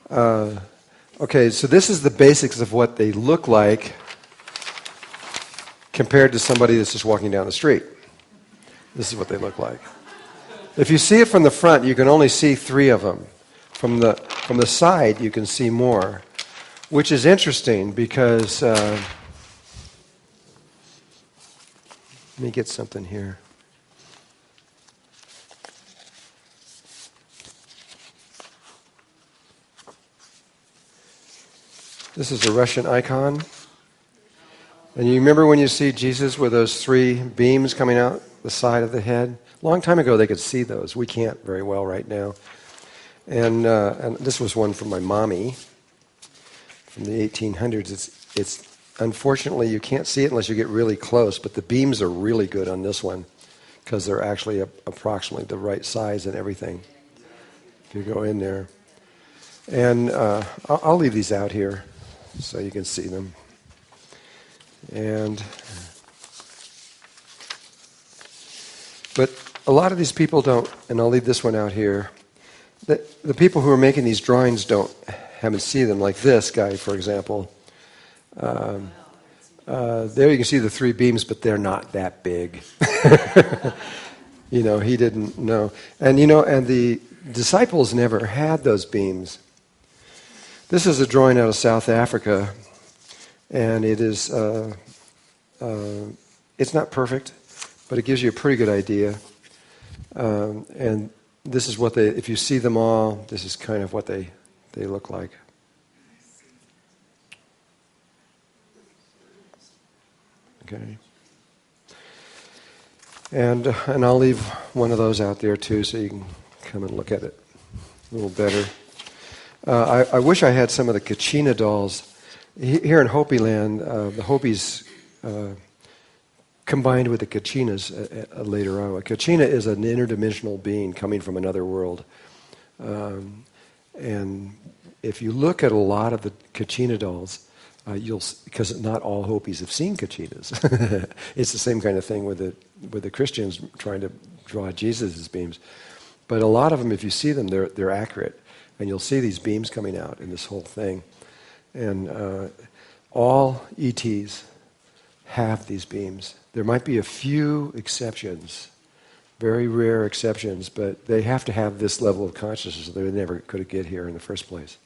Okay, so this is the basics of what they look like compared to somebody that's just walking down the street. This is what they look like. If you see it from the front, you can only see 3 of them. From the side, you can see more, which is interesting because... let me get something here. This is a Russian icon. And you remember when you see Jesus with those 3 beams coming out the side of the head? A long time ago they could see those. We can't very well right now. And this was one from my mommy from the 1800s. It's unfortunately you can't see it unless you get really close, but the beams are really good on this one because they're actually approximately the right size and everything. If you go in there. And I'll leave these out here so you can see them. But a lot of these people don't, and I'll leave this one out here. The people who are making these drawings haven't seen them, like this guy, for example. There you can see the 3 beams, but they're not that big. He didn't know. And the disciples never had those beams. This is a drawing out of South Africa, and it is, it's not perfect, but it gives you a pretty good idea. And this is what if you see them all, this is kind of what they look like. Okay. And I'll leave one of those out there too, so you can come and look at it a little better. I wish I had some of the Kachina dolls. Here in Hopi land, the Hopis combined with the Kachinas later on. A Kachina is an interdimensional being coming from another world. And if you look at a lot of the Kachina dolls, because not all Hopis have seen Kachinas. It's the same kind of thing with the Christians trying to draw Jesus' beams. But a lot of them, if you see them, they're accurate. And you'll see these beams coming out in this whole thing. And all ETs have these beams. There might be a few exceptions, very rare exceptions, but they have to have this level of consciousness, or they never could get here in the first place.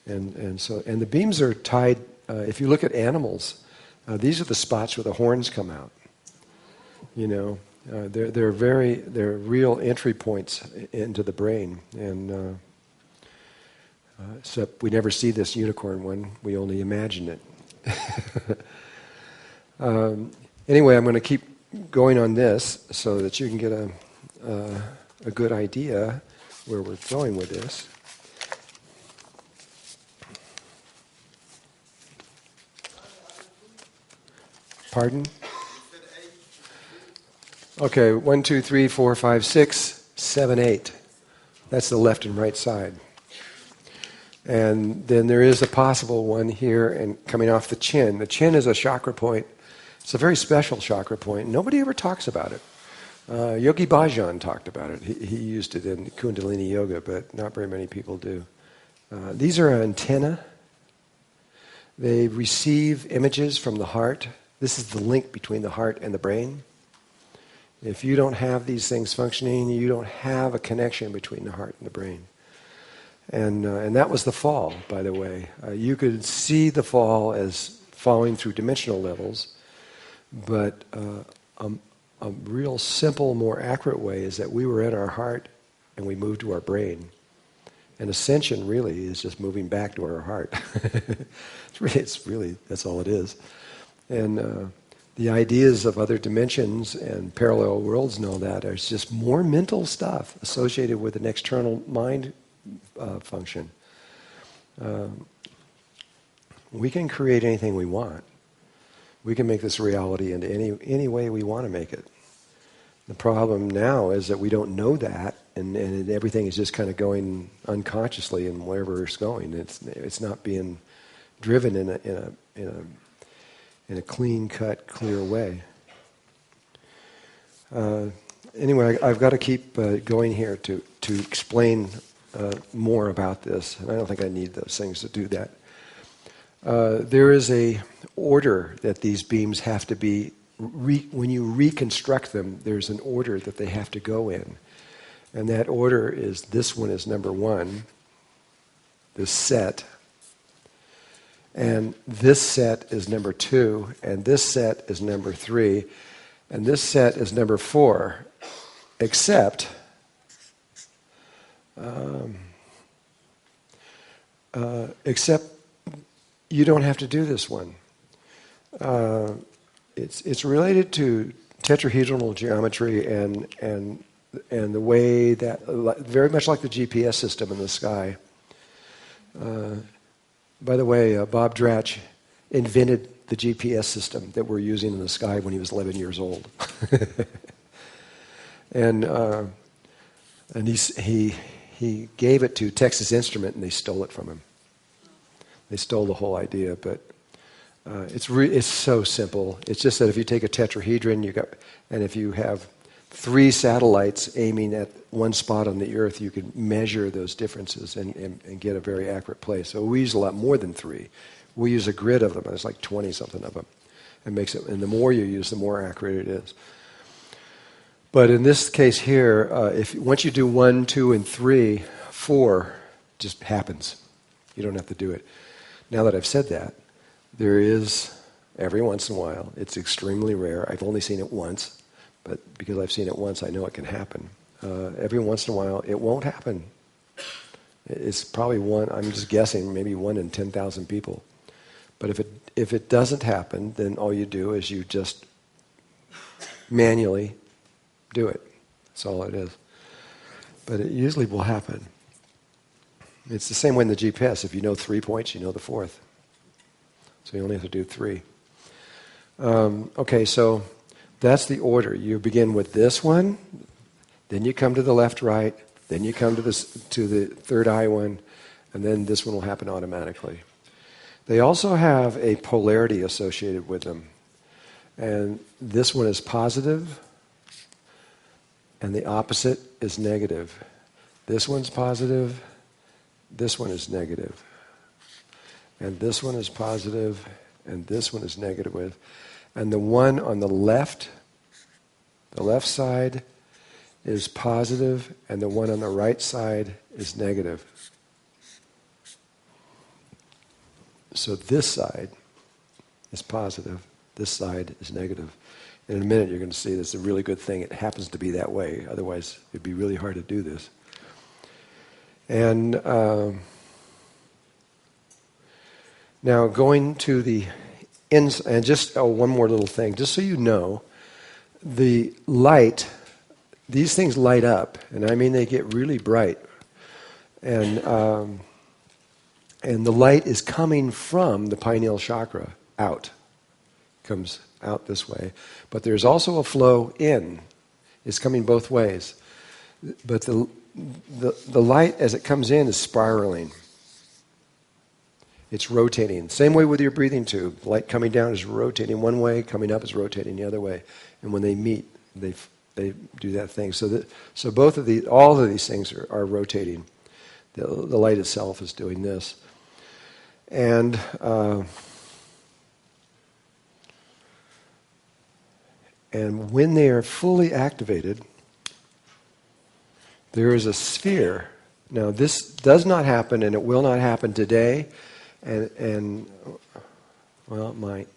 And the beams are tied. If you look at animals, these are the spots where the horns come out. They're real entry points into the brain, and except we never see this unicorn one. We only imagine it. Anyway, I'm going to keep going on this so that you can get a good idea where we're going with this. Pardon? Okay, 1, 2, 3, 4, 5, 6, 7, 8. That's the left and right side. And then there is a possible one here and coming off the chin. The chin is a chakra point. It's a very special chakra point. Nobody ever talks about it. Yogi Bhajan talked about it. He used it in Kundalini Yoga, but not very many people do. These are antennae. They receive images from the heart. This is the link between the heart and the brain. If you don't have these things functioning, you don't have a connection between the heart and the brain. And that was the fall, by the way. You could see the fall as falling through dimensional levels, but a real simple, more accurate way is that we were in our heart and we moved to our brain. And ascension really is just moving back to our heart. It's really, that's all it is. And the ideas of other dimensions and parallel worlds and all that are just more mental stuff associated with an external mind function. We can create anything we want. We can make this reality into any way we want to make it. The problem now is that we don't know that, and everything is just kind of going unconsciously and wherever it's going. It's not being driven in a clean-cut, clear way. Anyway, I've got to keep going here to explain more about this, and I don't think I need those things to do that. There is a order that these beams have to be, when you reconstruct them, there's an order that they have to go in. And that order is, this one is number 1, this set. And this set is number 2, and this set is number 3, and this set is number 4, except you don't have to do this one. It's related to tetrahedral geometry and the way that, very much like the GPS system in the sky. By the way, Bob Dratch invented the GPS system that we're using in the sky when he was 11 years old. and he gave it to Texas Instrument, and they stole it from him. They stole the whole idea, but it's so simple. It's just that if you take a tetrahedron, and if you have 3 satellites aiming at one spot on the Earth, you can measure those differences and get a very accurate place. So we use a lot more than 3. We use a grid of them. There's like 20-something of them. And the more you use, the more accurate it is. But in this case here, once you do 1, 2, and 3, 4 just happens. You don't have to do it. Now that I've said that, there is, every once in a while, it's extremely rare. I've only seen it once, but because I've seen it once, I know it can happen. Every once in a while, it won't happen. It's probably I'm just guessing, maybe 1 in 10,000 people. But if it doesn't happen, then all you do is you just manually do it. That's all it is. But it usually will happen. It's the same way in the GPS. If you know 3 points, you know the 4th. So you only have to do 3. Okay, so that's the order. You begin with this one, then you come to the left, right, then you come to the third eye one, and then this one will happen automatically. They also have a polarity associated with them. And this one is positive, and the opposite is negative. This one's positive, this one is negative. And this one is positive, and this one is negative. And the one on the left side is positive, and the one on the right side is negative. So this side is positive, this side is negative. And in a minute you're going to see this is a really good thing. It happens to be that way. Otherwise it'd be really hard to do this. And now going to the ends, and just one more little thing, just so you know, the light, these things light up, and I mean they get really bright. And the light is coming from the pineal chakra out. Comes out this way. But there's also a flow in. It's coming both ways. But the light as it comes in is spiraling. It's rotating. Same way with your breathing tube. Light coming down is rotating one way, coming up is rotating the other way. And when they meet, they do that thing. So all of these things are rotating. The light itself is doing this. And when they are fully activated, there is a sphere. Now this does not happen, and it will not happen today, and well, it might.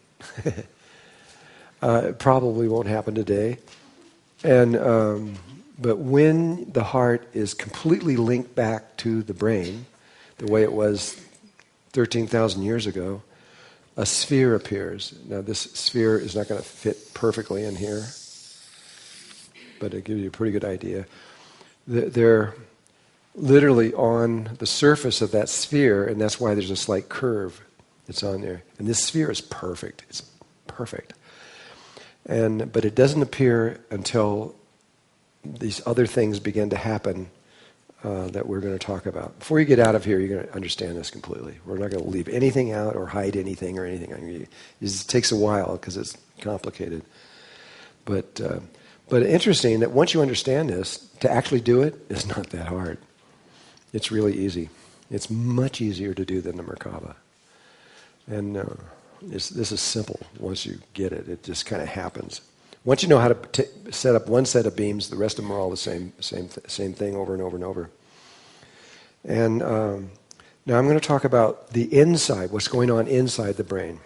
It probably won't happen today. And but when the heart is completely linked back to the brain, the way it was 13,000 years ago, a sphere appears. Now this sphere is not going to fit perfectly in here, but it gives you a pretty good idea. They're literally on the surface of that sphere, and that's why there's a slight curve that's on there. And this sphere is perfect. It's perfect. But it doesn't appear until these other things begin to happen that we're going to talk about. Before you get out of here, you're going to understand this completely. We're not going to leave anything out or hide anything or anything. I mean, it just takes a while because it's complicated. But interesting that once you understand this, to actually do it is not that hard. It's really easy. It's much easier to do than the Mer-Ka-Ba. And this is simple. Once you get it, it just kind of happens. Once you know how to set up one set of beams, the rest of them are all the same thing over and over and over. And now I'm going to talk about the inside, what's going on inside the brain.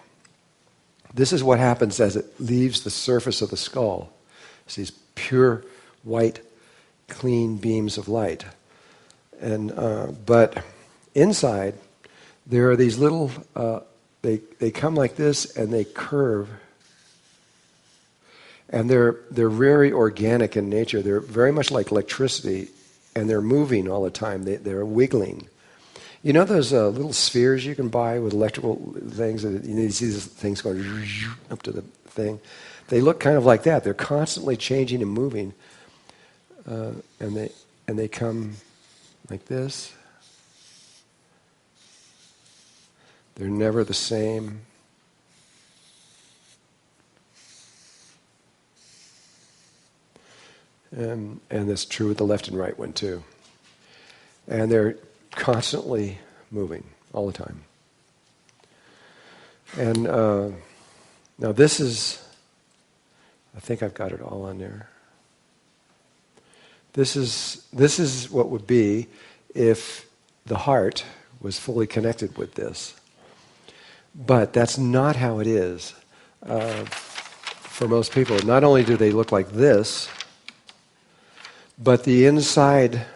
This is what happens as it leaves the surface of the skull. It's these pure, white, clean beams of light. And but inside, there are these little, they come like this and they curve. And they're very organic in nature. They're very much like electricity, and they're moving all the time. They're wiggling. You know those little spheres you can buy with electrical things? You see these things going up to the thing. They look kind of like that. They're constantly changing and moving, and they come like this. They're never the same. And that's true with the left and right one too. And they're constantly moving all the time. And now this is, I think I've got it all on there. This is what would be if the heart was fully connected with this. But that's not how it is for most people. Not only do they look like this, but the inside,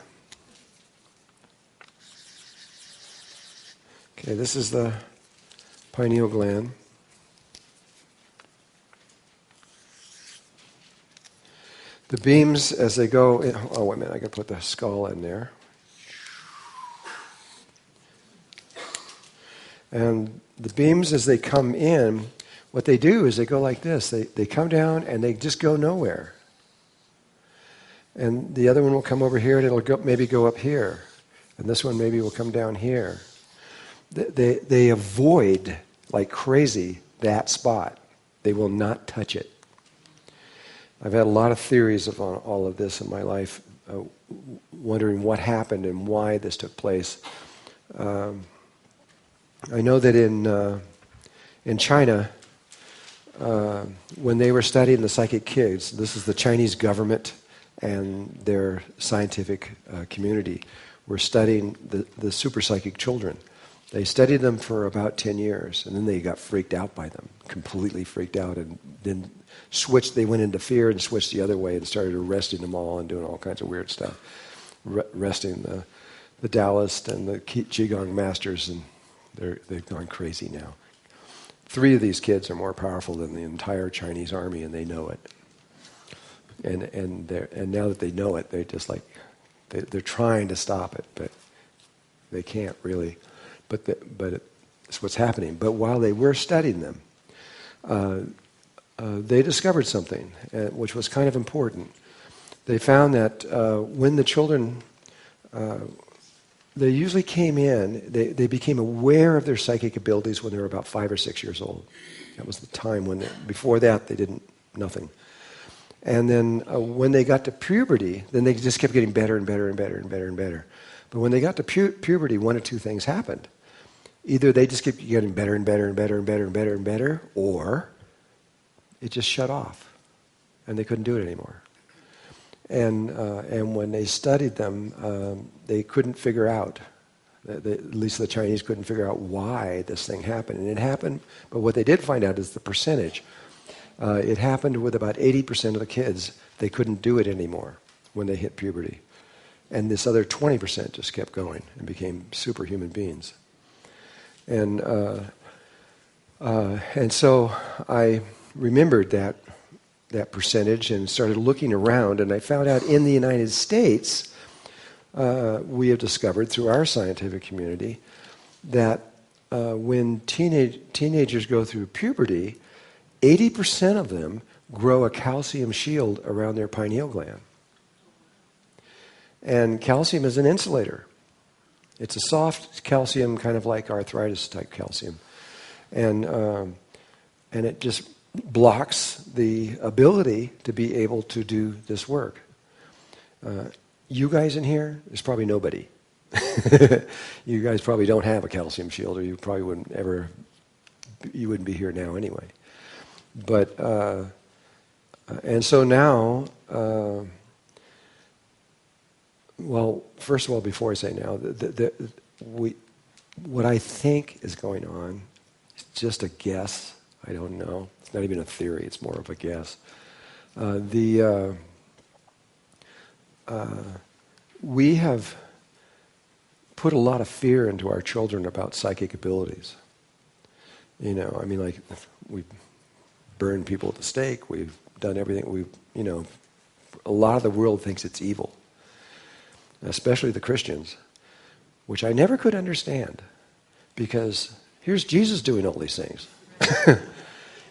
okay, this is the pineal gland. The beams as they go, oh wait a minute, I can put the skull in there. And the beams as they come in, what they do is they go like this. They come down and they just go nowhere. And the other one will come over here and it'll maybe go up here. And this one maybe will come down here. They avoid, like crazy, that spot. They will not touch it. I've had a lot of theories of all of this in my life, wondering what happened and why this took place. I know that in China, when they were studying the psychic kids, this is the Chinese government and their scientific community were studying the super psychic children. They studied them for about 10 years, and then they got freaked out by them, completely freaked out, and then they went into fear and switched the other way and started arresting them all and doing all kinds of weird stuff. Arresting the Taoists and the Qigong masters, and they've gone crazy now. 3 of these kids are more powerful than the entire Chinese army, and they know it. And now that they know it, they're just like they're trying to stop it, but they can't really. But it's what's happening. But while they were studying them, they discovered something which was kind of important. They found that when the children, they usually came in, they became aware of their psychic abilities when they were about 5 or 6 years old. That was the time when before that they didn't, nothing. And then when they got to puberty, then they just kept getting better and better and better and better and better. But when they got to puberty, 1 or 2 things happened. Either they just kept getting better and better and better and better and better and better, or it just shut off, and they couldn't do it anymore. And when they studied them, they couldn't figure out, at least the Chinese couldn't figure out why this thing happened. And it happened, but what they did find out is the percentage. It happened with about 80% of the kids. They couldn't do it anymore when they hit puberty. And this other 20% just kept going and became superhuman beings. And so I remembered that percentage and started looking around, and I found out in the United States, we have discovered through our scientific community that when teenagers go through puberty, 80% of them grow a calcium shield around their pineal gland. And calcium is an insulator. It's a soft calcium, kind of like arthritis type calcium. And it just blocks the ability to be able to do this work. You guys in here, there's probably nobody. You guys probably don't have a calcium shield, or you probably you wouldn't be here now anyway. But, and so now, well, first of all, before I say now, what I think is going on is just a guess. I don't know. It's not even a theory. It's more of a guess. We have put a lot of fear into our children about psychic abilities. You know, I mean, like, we burn people at the stake. We've done everything. A lot of the world thinks it's evil, especially the Christians, which I never could understand, because here's Jesus doing all these things.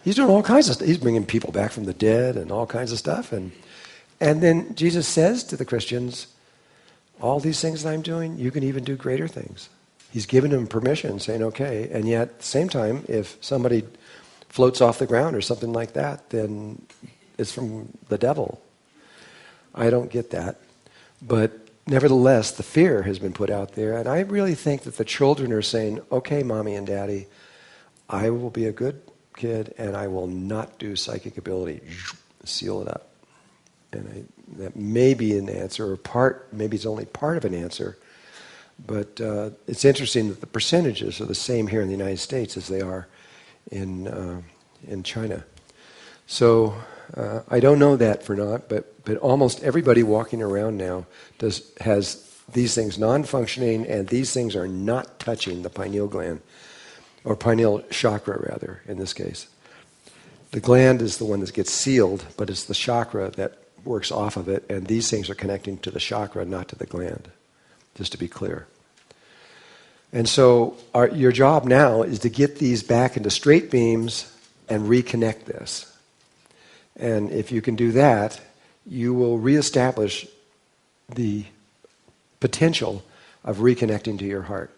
He's doing all kinds of stuff. He's bringing people back from the dead and all kinds of stuff. And then Jesus says to the Christians, all these things that I'm doing, you can even do greater things. He's given them permission, saying, okay. And yet, at the same time, if somebody floats off the ground or something like that, then it's from the devil. I don't get that. But nevertheless, the fear has been put out there. And I really think that the children are saying, okay, mommy and daddy, I will be a good kid and I will not do psychic ability. Seal it up. And that may be an answer, or maybe it's only part of an answer. But it's interesting that the percentages are the same here in the United States as they are in China. So I don't know that for not, but almost everybody walking around now has these things non-functioning, and these things are not touching the pineal gland, or pineal chakra rather, in this case. The gland is the one that gets sealed, but it's the chakra that works off of it, and these things are connecting to the chakra, not to the gland, just to be clear. And so your job now is to get these back into straight beams and reconnect this. And if you can do that, you will reestablish the potential of reconnecting to your heart.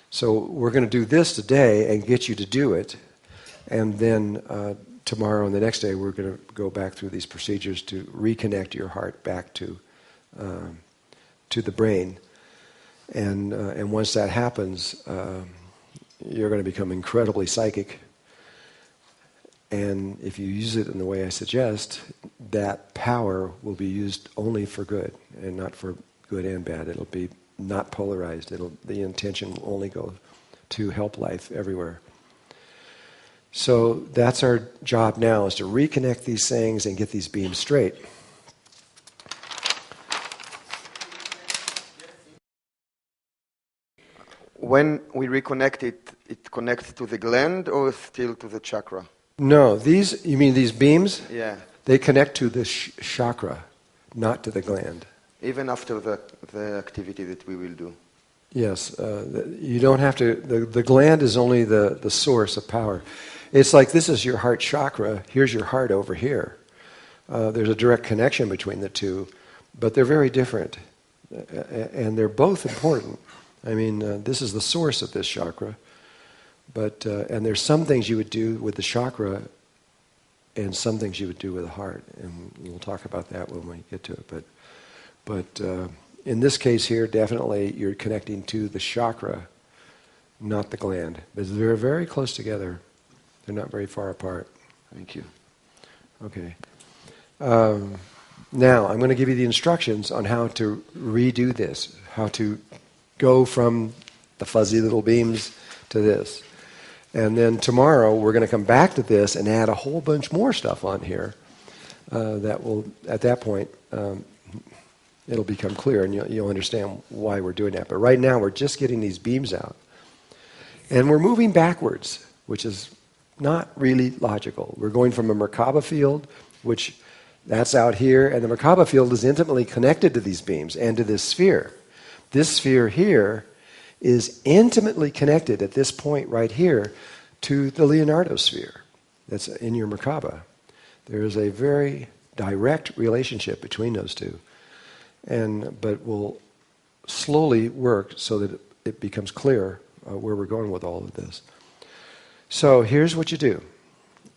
So we're going to do this today and get you to do it, and then tomorrow and the next day we're going to go back through these procedures to reconnect your heart back to the brain. And once that happens, you're going to become incredibly psychic. And if you use it in the way I suggest, that power will be used only for good, and not for good and bad. It'll be not polarized. The intention will only go to help life everywhere. So that's our job now, is to reconnect these things and get these beams straight. When we reconnect it, it connects to the gland or still to the chakra? No, you mean these beams? Yeah. They connect to the chakra, not to the gland. Even after the activity that we will do? Yes. You don't have to... The gland is only the source of power. It's like, this is your heart chakra, here's your heart over here. There's a direct connection between the two, but they're very different. And they're both important. I mean, this is the source of this chakra, but and there's some things you would do with the chakra and some things you would do with the heart, and we'll talk about that when we get to it. But in this case here, definitely you're connecting to the chakra, not the gland. But they're very close together. They're not very far apart. Thank you. Okay. Now, I'm going to give you the instructions on how to redo this, how to go from the fuzzy little beams to this. And then tomorrow, we're going to come back to this and add a whole bunch more stuff on here that will, at that point, it'll become clear, and you'll understand why we're doing that. But right now, we're just getting these beams out. And we're moving backwards, which is not really logical. We're going from a Mer-Ka-Ba field, which that's out here, and the Mer-Ka-Ba field is intimately connected to these beams and to this sphere. This sphere here is intimately connected at this point right here to the Leonardo sphere that's in your Mer-Ka-Ba. There is a very direct relationship between those two, but we'll slowly work so that it becomes clear where we're going with all of this. So here's what you do.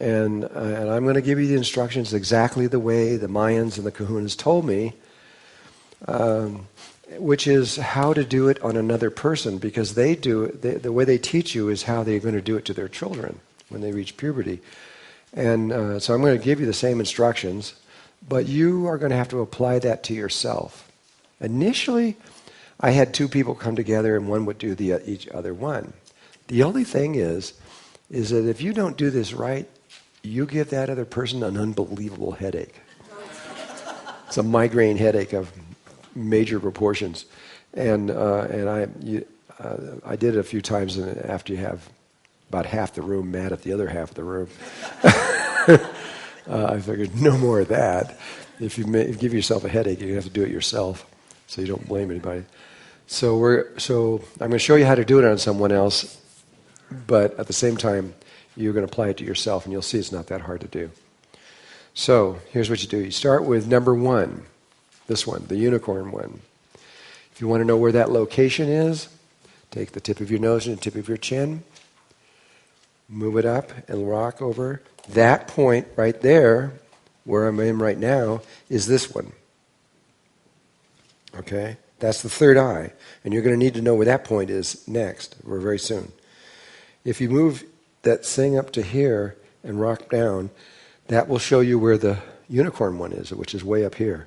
And I'm going to give you the instructions exactly the way the Mayans and the Kahunas told me. which is how to do it on another person, because they do it, the way they teach you is how they're going to do it to their children when they reach puberty. And so I'm going to give you the same instructions, but you are going to have to apply that to yourself. Initially, I had two people come together and one would do each other one. The only thing is that if you don't do this right, you give that other person an unbelievable headache. It's a migraine headache of major proportions. And I did it a few times, and after you have about half the room mad at the other half of the room, I figured no more of that. If you give yourself a headache, you're going to have to do it yourself, so you don't blame anybody. So I'm going to show you how to do it on someone else, but at the same time, you're going to apply it to yourself, and you'll see it's not that hard to do. So here's what you do. You start with number 1, this one, the unicorn one. If you want to know where that location is, take the tip of your nose and the tip of your chin, move it up and rock over. That point right there, where I'm in right now, is this one. Okay? That's the third eye. And you're going to need to know where that point is next, or very soon. If you move that thing up to here and rock down, that will show you where the unicorn one is, which is way up here.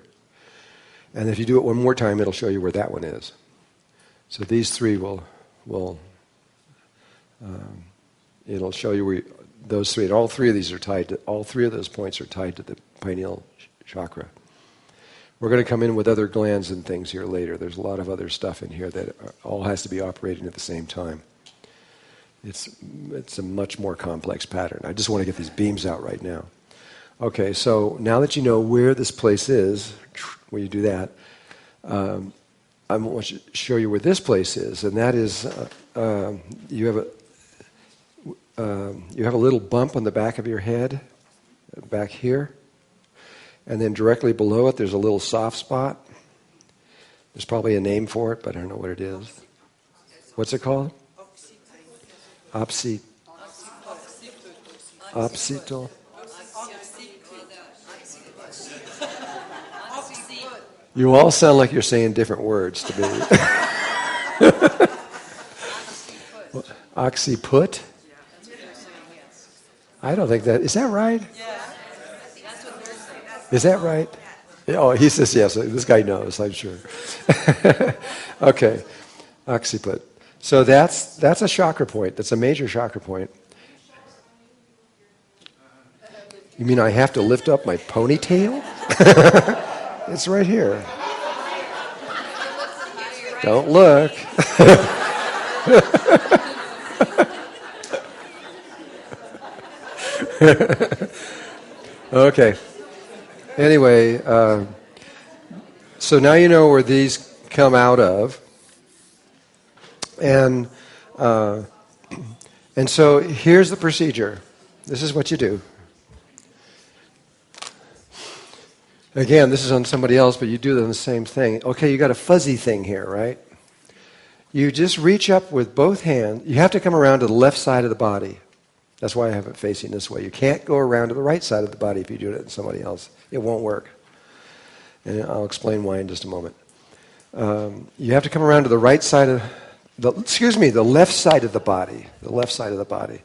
And if you do it one more time, it'll show you where that one is. So these three it'll show you where those three, and all three of these are tied to, all three of those points are tied to the pineal chakra. We're going to come in with other glands and things here later. There's a lot of other stuff in here that all has to be operating at the same time. It's a much more complex pattern. I just want to get these beams out right now. Okay, so now that you know where this place is, where you do that, I want to show you where this place is, and that is you have a little bump on the back of your head, back here, and then directly below it there's a little soft spot. There's probably a name for it, but I don't know what it is. What's it called? Occipital. You all sound like you're saying different words to me. Occiput? I don't think that... Is that right? Is that right? Oh, he says yes. This guy knows, I'm sure. Okay. Occiput. So that's a chakra point. That's a major chakra point. You mean I have to lift up my ponytail? It's right here. Don't look. Okay. Anyway, so now you know where these come out of. And so here's the procedure. This is what you do. Again, this is on somebody else, but you do the same thing. Okay, you got a fuzzy thing here, right? You just reach up with both hands. You have to come around to the left side of the body. That's why I have it facing this way. You can't go around to the right side of the body if you do it to somebody else. It won't work. And I'll explain why in just a moment. You have to come around to the right side of the left side of the body. The left side of the body.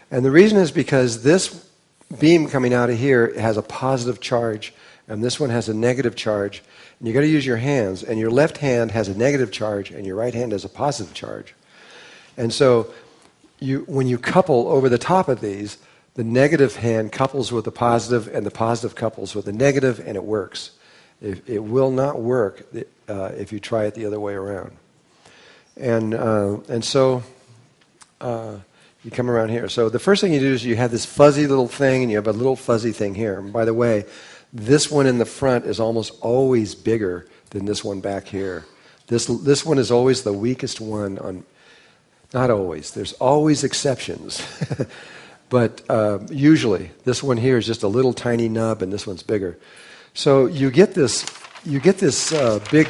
And the reason is because this beam coming out of here has a positive charge, and this one has a negative charge. And you've got to use your hands, and your left hand has a negative charge, and your right hand has a positive charge. And so when you couple over the top of these, the negative hand couples with the positive, and the positive couples with the negative, and it works. It will not work if you try it the other way around. And so you come around here. So the first thing you do is you have this fuzzy little thing, and you have a little fuzzy thing here. And by the way, this one in the front is almost always bigger than this one back here. This one is always the weakest one on. Not always. There's always exceptions. But usually, this one here is just a little tiny nub, and this one's bigger. So you get this big,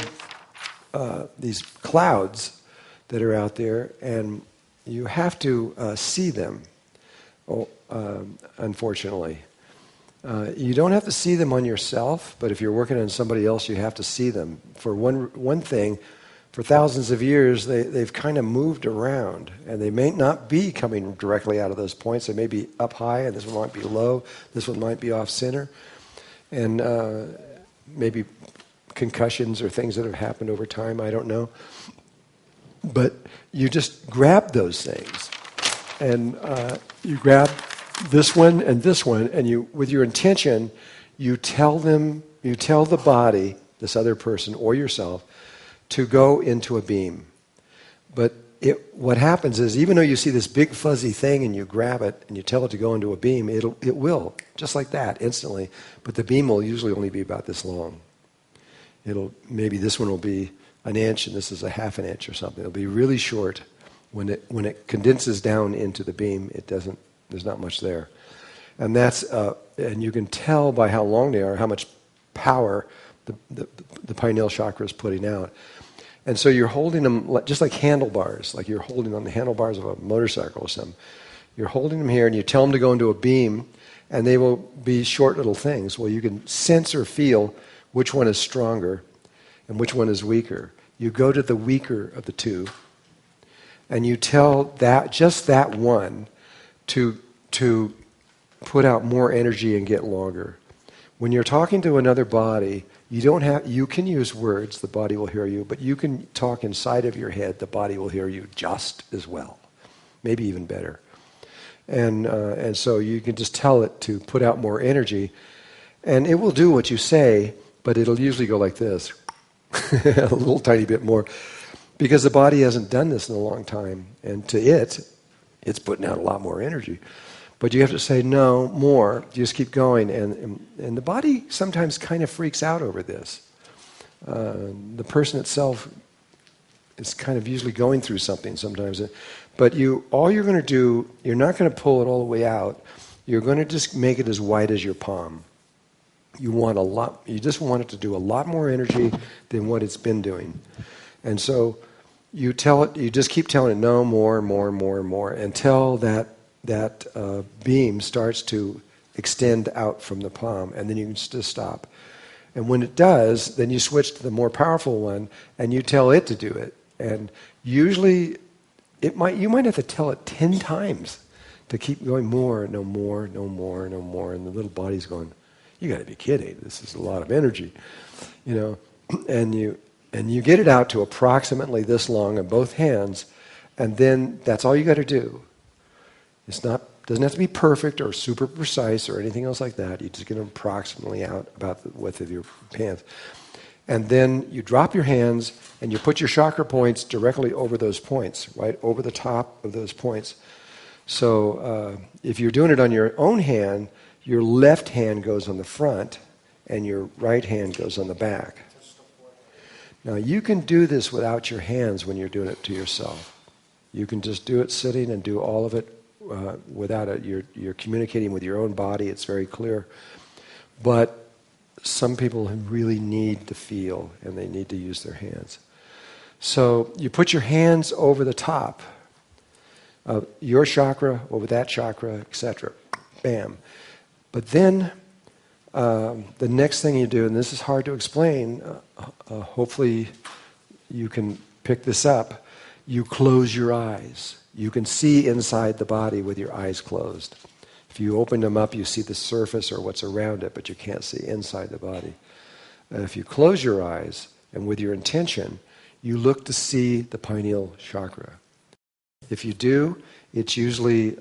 these clouds that are out there, and you have to see them, unfortunately. You don't have to see them on yourself, but if you're working on somebody else, you have to see them. For one thing, for thousands of years, they've kind of moved around, and they may not be coming directly out of those points. They may be up high, and this one might be low. This one might be off center, and maybe concussions or things that have happened over time. I don't know, but you just grab those things, and you grab this one, and you, with your intention, you tell the body, this other person or yourself, to go into a beam. But what happens is, even though you see this big fuzzy thing and you grab it and you tell it to go into a beam, it will, just like that, instantly. But the beam will usually only be about this long. Maybe this one will be an inch and this is a half an inch or something. It'll be really short. When it condenses down into the beam, there's not much there. And and you can tell by how long they are, how much power the pineal chakra is putting out. And so you're holding them just like handlebars, like you're holding on the handlebars of a motorcycle or something. You're holding them here and you tell them to go into a beam, and they will be short little things. Well, you can sense or feel which one is stronger and which one is weaker. You go to the weaker of the two, and you tell that one to put out more energy and get longer. When you're talking to another body, you can use words, the body will hear you, but you can talk inside of your head, the body will hear you just as well, maybe even better. And so you can just tell it to put out more energy, and it will do what you say, but it'll usually go like this, a little tiny bit more, because the body hasn't done this in a long time, and to it's putting out a lot more energy. But you have to say, no, more, just keep going. And the body sometimes kind of freaks out over this. The person itself is kind of usually going through something sometimes. But all you're going to do, you're not going to pull it all the way out. You're going to just make it as wide as your palm. You just want it to do a lot more energy than what it's been doing. And so you just keep telling it, no, more, until that beam starts to extend out from the palm, and then you can just stop. And when it does, then you switch to the more powerful one, and you tell it to do it. And usually, you might have to tell it 10 times to keep going more, no more, and the little body's going, you got to be kidding! This is a lot of energy, And you get it out to approximately this long in both hands, and then that's all you got to do. Doesn't have to be perfect or super precise or anything else like that. You just get them approximately out about the width of your hands. And then you drop your hands and you put your chakra points directly over those points, right over the top of those points. So if you're doing it on your own hand, your left hand goes on the front and your right hand goes on the back. Now you can do this without your hands when you're doing it to yourself. You can just do it sitting and do all of it without it. You're communicating with your own body. It's very clear. But some people really need to feel, and they need to use their hands. So you put your hands over the top of your chakra, over that chakra, etc. Bam. But then the next thing you do, and this is hard to explain, hopefully you can pick this up, you close your eyes. You can see inside the body with your eyes closed. If you open them up, you see the surface or what's around it, but you can't see inside the body. If you close your eyes, and with your intention, you look to see the pineal chakra. If you do, it's usually,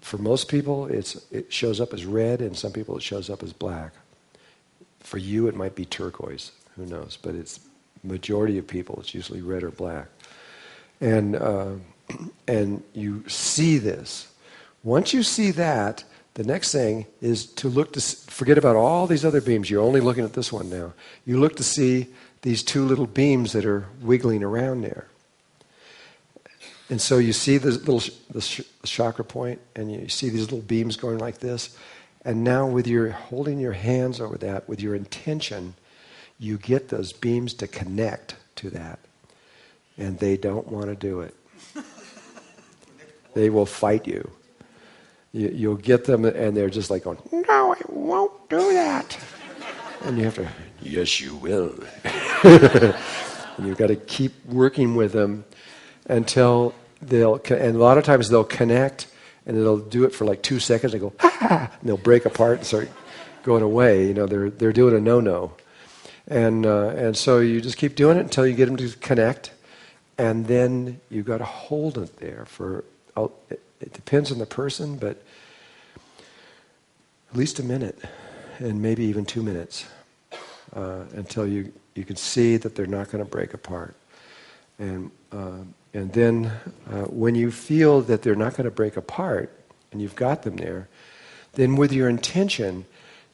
for most people, it shows up as red, and some people it shows up as black. For you, it might be turquoise. Who knows? But it's majority of people, it's usually red or black. And you see this. Once you see that, the next thing is to look to forget about all these other beams. You're only looking at this one now. You look to see these two little beams that are wiggling around there. And so you see the chakra point, and you see these little beams going like this. And now with your holding your hands over that, with your intention, you get those beams to connect to that. And they don't want to do it. They will fight you. You'll get them, and they're just like going, no, I won't do that. And you have to, yes, you will. And you've got to keep working with them until and a lot of times they'll connect, and they'll do it for like 2 seconds, and go, ha, and they'll break apart and start going away. They're doing a no-no. And so you just keep doing it until you get them to connect, and then you've got to hold it there for, it depends on the person, but at least a minute, and maybe even 2 minutes, until you can see that they're not going to break apart. And then when you feel that they're not going to break apart, and you've got them there, then with your intention,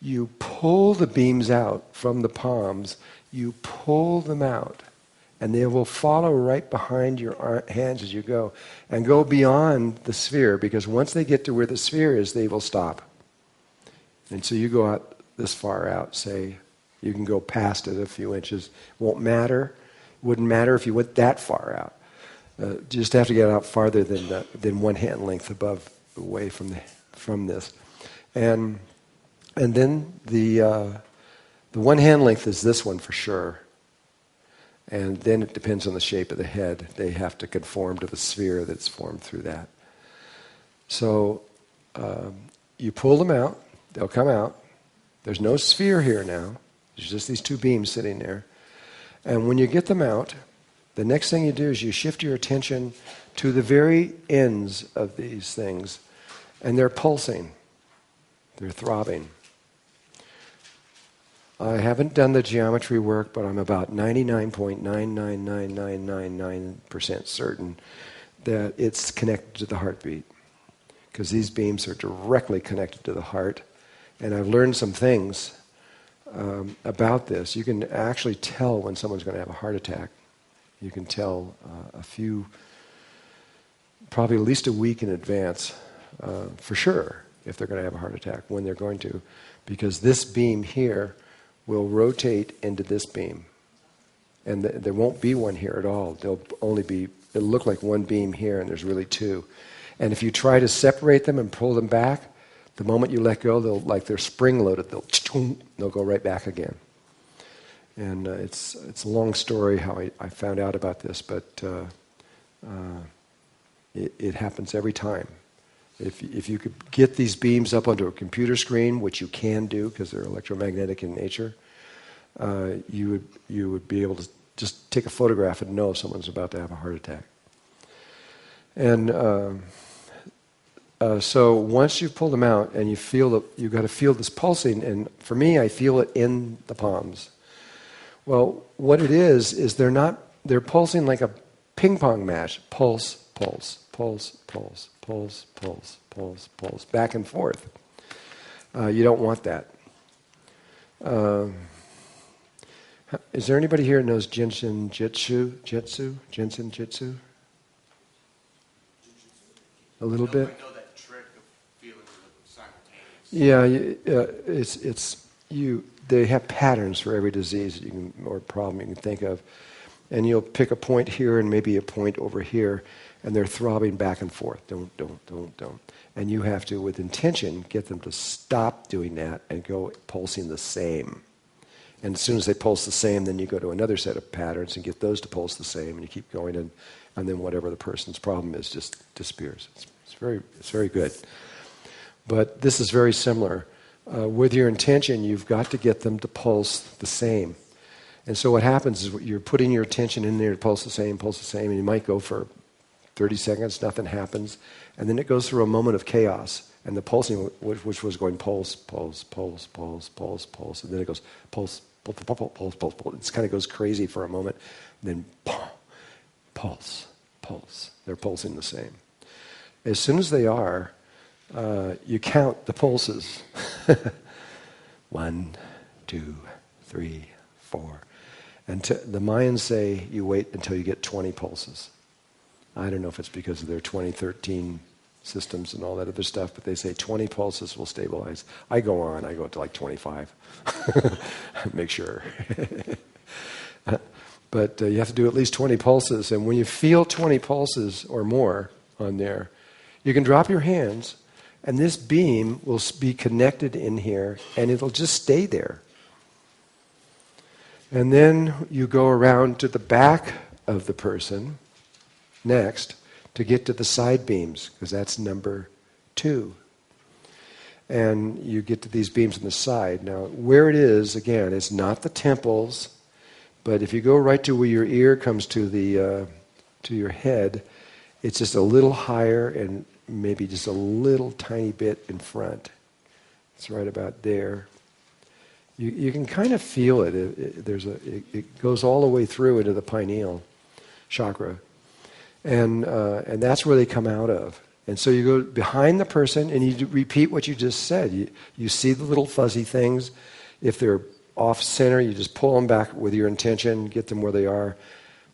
you pull the beams out from the palms, you pull them out, and they will follow right behind your hands as you go, and go beyond the sphere, because once they get to where the sphere is, they will stop. And so you go out this far out, say, you can go past it a few inches. Won't matter. Wouldn't matter if you went that far out. Just have to get out farther than 1 hand length away from this. And then the 1 hand length is this one for sure. And then it depends on the shape of the head. They have to conform to the sphere that's formed through that. So you pull them out. They'll come out. There's no sphere here now. There's just these 2 beams sitting there. And when you get them out, the next thing you do is you shift your attention to the very ends of these things. And they're pulsing. They're throbbing. I haven't done the geometry work, but I'm about 99.99999% certain that it's connected to the heartbeat, because these beams are directly connected to the heart. And I've learned some things about this. You can actually tell when someone's going to have a heart attack. You can tell probably at least a week in advance, for sure, if they're going to have a heart attack, when they're going to, because this beam here will rotate into this beam. And there won't be one here at all. It'll look like 1 beam here, and there's really 2. And if you try to separate them and pull them back, the moment you let go, they're spring-loaded. They'll go right back again. And it's a long story how I found out about this, but it happens every time. If you could get these beams up onto a computer screen, which you can do because they're electromagnetic in nature, you would be able to just take a photograph and know if someone's about to have a heart attack. And so once you pull them out and you feel you've got to feel this pulsing, and for me, I feel it in the palms. Well, what it is they're pulsing like a ping pong match. Pulse, pulse, pulse, pulse, pulse, pulse, pulse, pulse, back and forth. You don't want that. Is there anybody here who knows Jinsen Jitsu? Jinsen Jitsu? A little bit? I know that trick of feeling simultaneously. Yeah, they have patterns for every disease or problem you can think of. And you'll pick a point here and maybe a point over here, and they're throbbing back and forth. Don't. And you have to, with intention, get them to stop doing that and go pulsing the same. And as soon as they pulse the same, then you go to another set of patterns and get those to pulse the same, and you keep going, and then whatever the person's problem is just disappears. It's very good. But this is very similar. With your intention, you've got to get them to pulse the same. And so what happens is you're putting your attention in there to pulse the same, and you might go for 30 seconds, nothing happens, and then it goes through a moment of chaos, and the pulsing, which was going pulse, pulse, pulse, pulse, pulse, pulse, and then it goes pulse, pulse, pulse, pulse, pulse, pulse. It kind of goes crazy for a moment, and then pulse, pulse. They're pulsing the same. As soon as they are, you count the pulses. 1, 2, 3, 4. And the Mayans say you wait until you get 20 pulses. I don't know if it's because of their 2013 systems and all that other stuff, but they say 20 pulses will stabilize. I go to like 25. Make sure. But you have to do at least 20 pulses, and when you feel 20 pulses or more on there, you can drop your hands, And this beam will be connected in here, and it'll just stay there. And then you go around to the back of the person next to get to the side beams, because that's number 2. And you get to these beams on the side. Now, where it is, again, it's not the temples, but if you go right to where your ear comes to the to your head, it's just a little higher and maybe just a little tiny bit in front. It's right about there. You can kind of feel it. It goes all the way through into the pineal chakra, and that's where they come out of. And so you go behind the person and you repeat what you just said. You see the little fuzzy things. If they're off center, you just pull them back with your intention, get them where they are.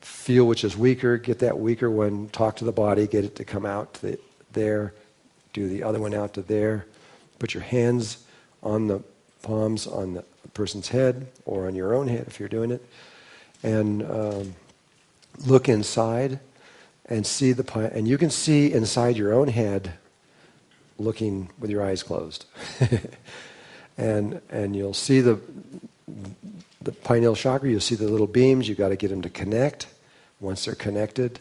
Feel which is weaker, get that weaker one, talk to the body, get it to come out to there, do the other one out to there. Put your hands on the palms on the person's head or on your own head if you're doing it. And look inside and see and you can see inside your own head looking with your eyes closed. and you'll see the pineal chakra, you'll see the little beams, you've got to get them to connect. Once they're connected,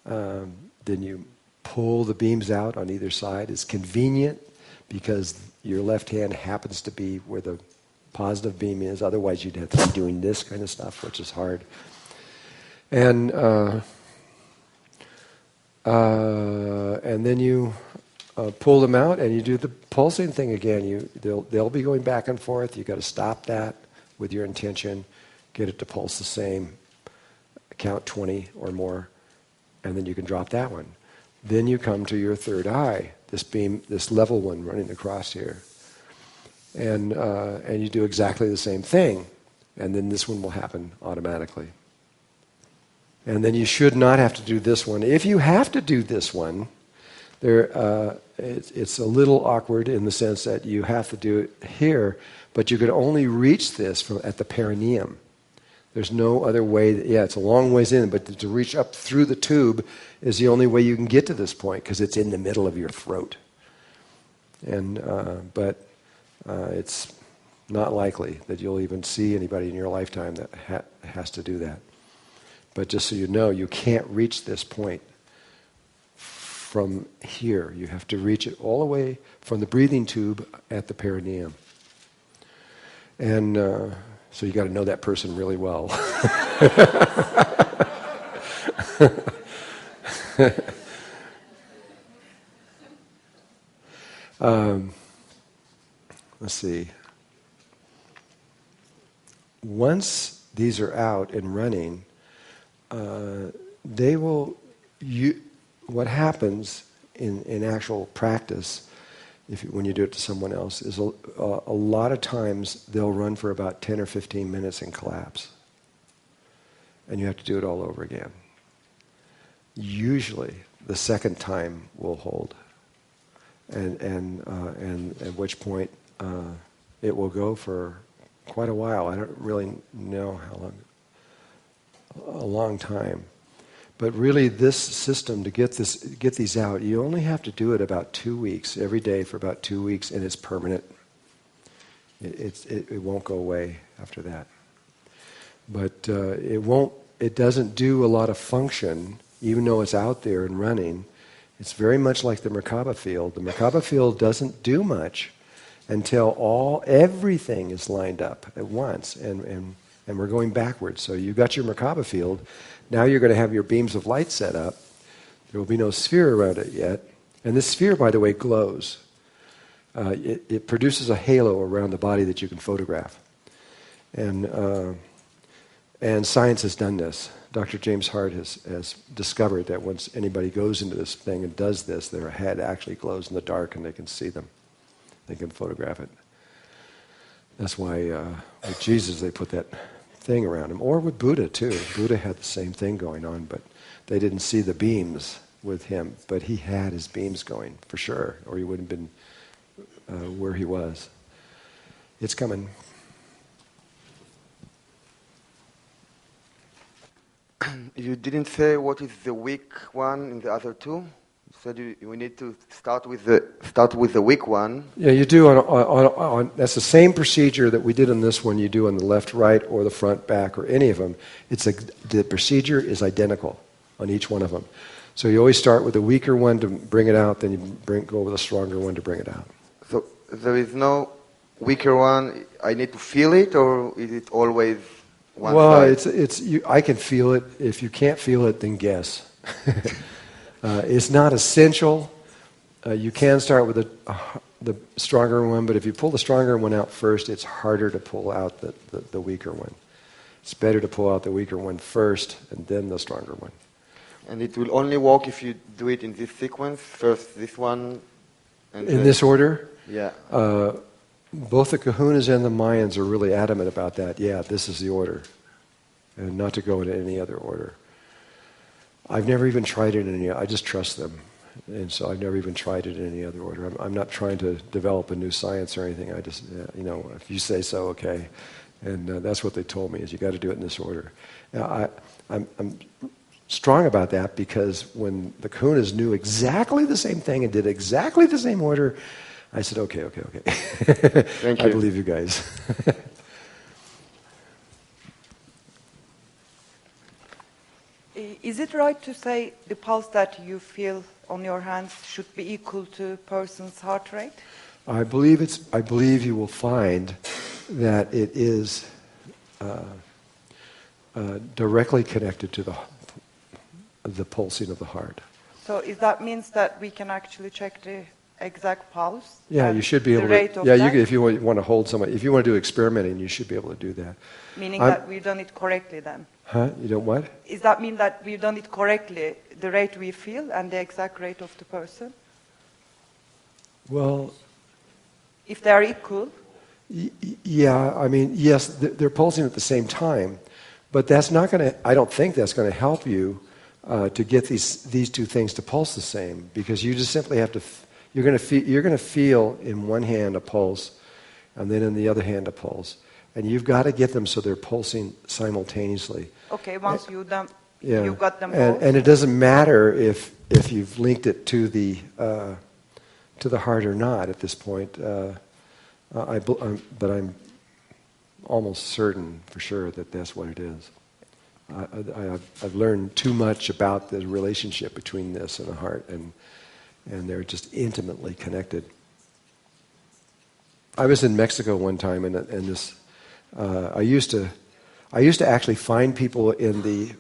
then you pull the beams out on either side. It's convenient because your left hand happens to be where the positive beam is. Otherwise, you'd have to be doing this kind of stuff, which is hard. And then you pull them out, and you do the pulsing thing again. They'll be going back and forth. You've got to stop that with your intention, get it to pulse the same, count 20 or more, and then you can drop that one. Then you come to your third eye, this beam, this level one running across here. And you do exactly the same thing, and then this one will happen automatically. And then you should not have to do this one. If you have to do this one, it's a little awkward in the sense that you have to do it here, but you can only reach this at the perineum. There's no other way. It's a long ways in, but to reach up through the tube is the only way you can get to this point because it's in the middle of your throat. And but it's not likely that you'll even see anybody in your lifetime that has to do that. But just so you know, you can't reach this point from here. You have to reach it all the way from the breathing tube at the perineum. And so you got to know that person really well. Let's see. Once these are out and running, they will. What happens in actual practice, when you do it to someone else, is a lot of times they'll run for about 10 or 15 minutes and collapse, and you have to do it all over again. Usually, the second time will hold, and at which point it will go for quite a while. I don't really know how long. A long time. But really this system, to get these out, you only have to do it about 2 weeks, every day for about 2 weeks, and it's permanent. It won't go away after that. But it doesn't do a lot of function, even though it's out there and running. It's very much like the Mer-Ka-Ba field. The Mer-Ka-Ba field doesn't do much until everything is lined up at once, and we're going backwards. So you've got your Mer-Ka-Ba field. Now you're going to have your beams of light set up. There will be no sphere around it yet. And this sphere, by the way, glows. It produces a halo around the body that you can photograph. And science has done this. Dr. James Hart has discovered that once anybody goes into this thing and does this, their head actually glows in the dark and they can see them. They can photograph it. That's why with Jesus they put that thing around him. Or with Buddha too. Buddha had the same thing going on, but they didn't see the beams with him. But he had his beams going, for sure, or he wouldn't have been where he was. It's coming. You didn't say what is the weak one in the other two? So we need to start with the weak one. Yeah, you do that's the same procedure that we did on this one. You do on the left, right, or the front, back, or any of them. The procedure is identical on each one of them. So you always start with the weaker one to bring it out, then you go with a stronger one to bring it out. So there is no weaker one. I need to feel it, or is it always one side? I can feel it. If you can't feel it, then guess. It's not essential. You can start with the stronger one, but if you pull the stronger one out first, it's harder to pull out the weaker one. It's better to pull out the weaker one first and then the stronger one. And it will only work if you do it in this sequence. First this one. And in this order? Yeah. Both the Kahunas and the Mayans are really adamant about that. Yeah, this is the order. And not to go in any other order. I've never even tried it in any. I just trust them, and so I've never even tried it in any other order. I'm not trying to develop a new science or anything. I just, if you say so, okay. And that's what they told me is you got to do it in this order. Now, I'm strong about that because when the Kahunas knew exactly the same thing and did exactly the same order, I said, okay. Thank you. I believe you guys. Is it right to say the pulse that you feel on your hands should be equal to a person's heart rate? I believe you will find that it is directly connected to the pulsing of the heart. So is that means that we can actually check the exact pulse? Yeah, you should be able to. Yeah, if you want to hold somebody, if you want to do experimenting, you should be able to do that. Meaning that we've done it correctly then? Huh? You don't what? Does that mean that we've done it correctly, the rate we feel and the exact rate of the person? Well, if they are equal? Yeah, I mean, yes, they're pulsing at the same time, but that's not going to, I don't think that's going to help you to get these two things to pulse the same, because you just simply have to, you're going to feel in one hand a pulse, and then in the other hand a pulse. And you've got to get them so they're pulsing simultaneously. Okay, once you've got them both. And it doesn't matter if you've linked it to the heart or not at this point. But I'm almost certain for sure that that's what it is. I've learned too much about the relationship between this and the heart, and they're just intimately connected. I was in Mexico one time, and this. I used to actually find people in the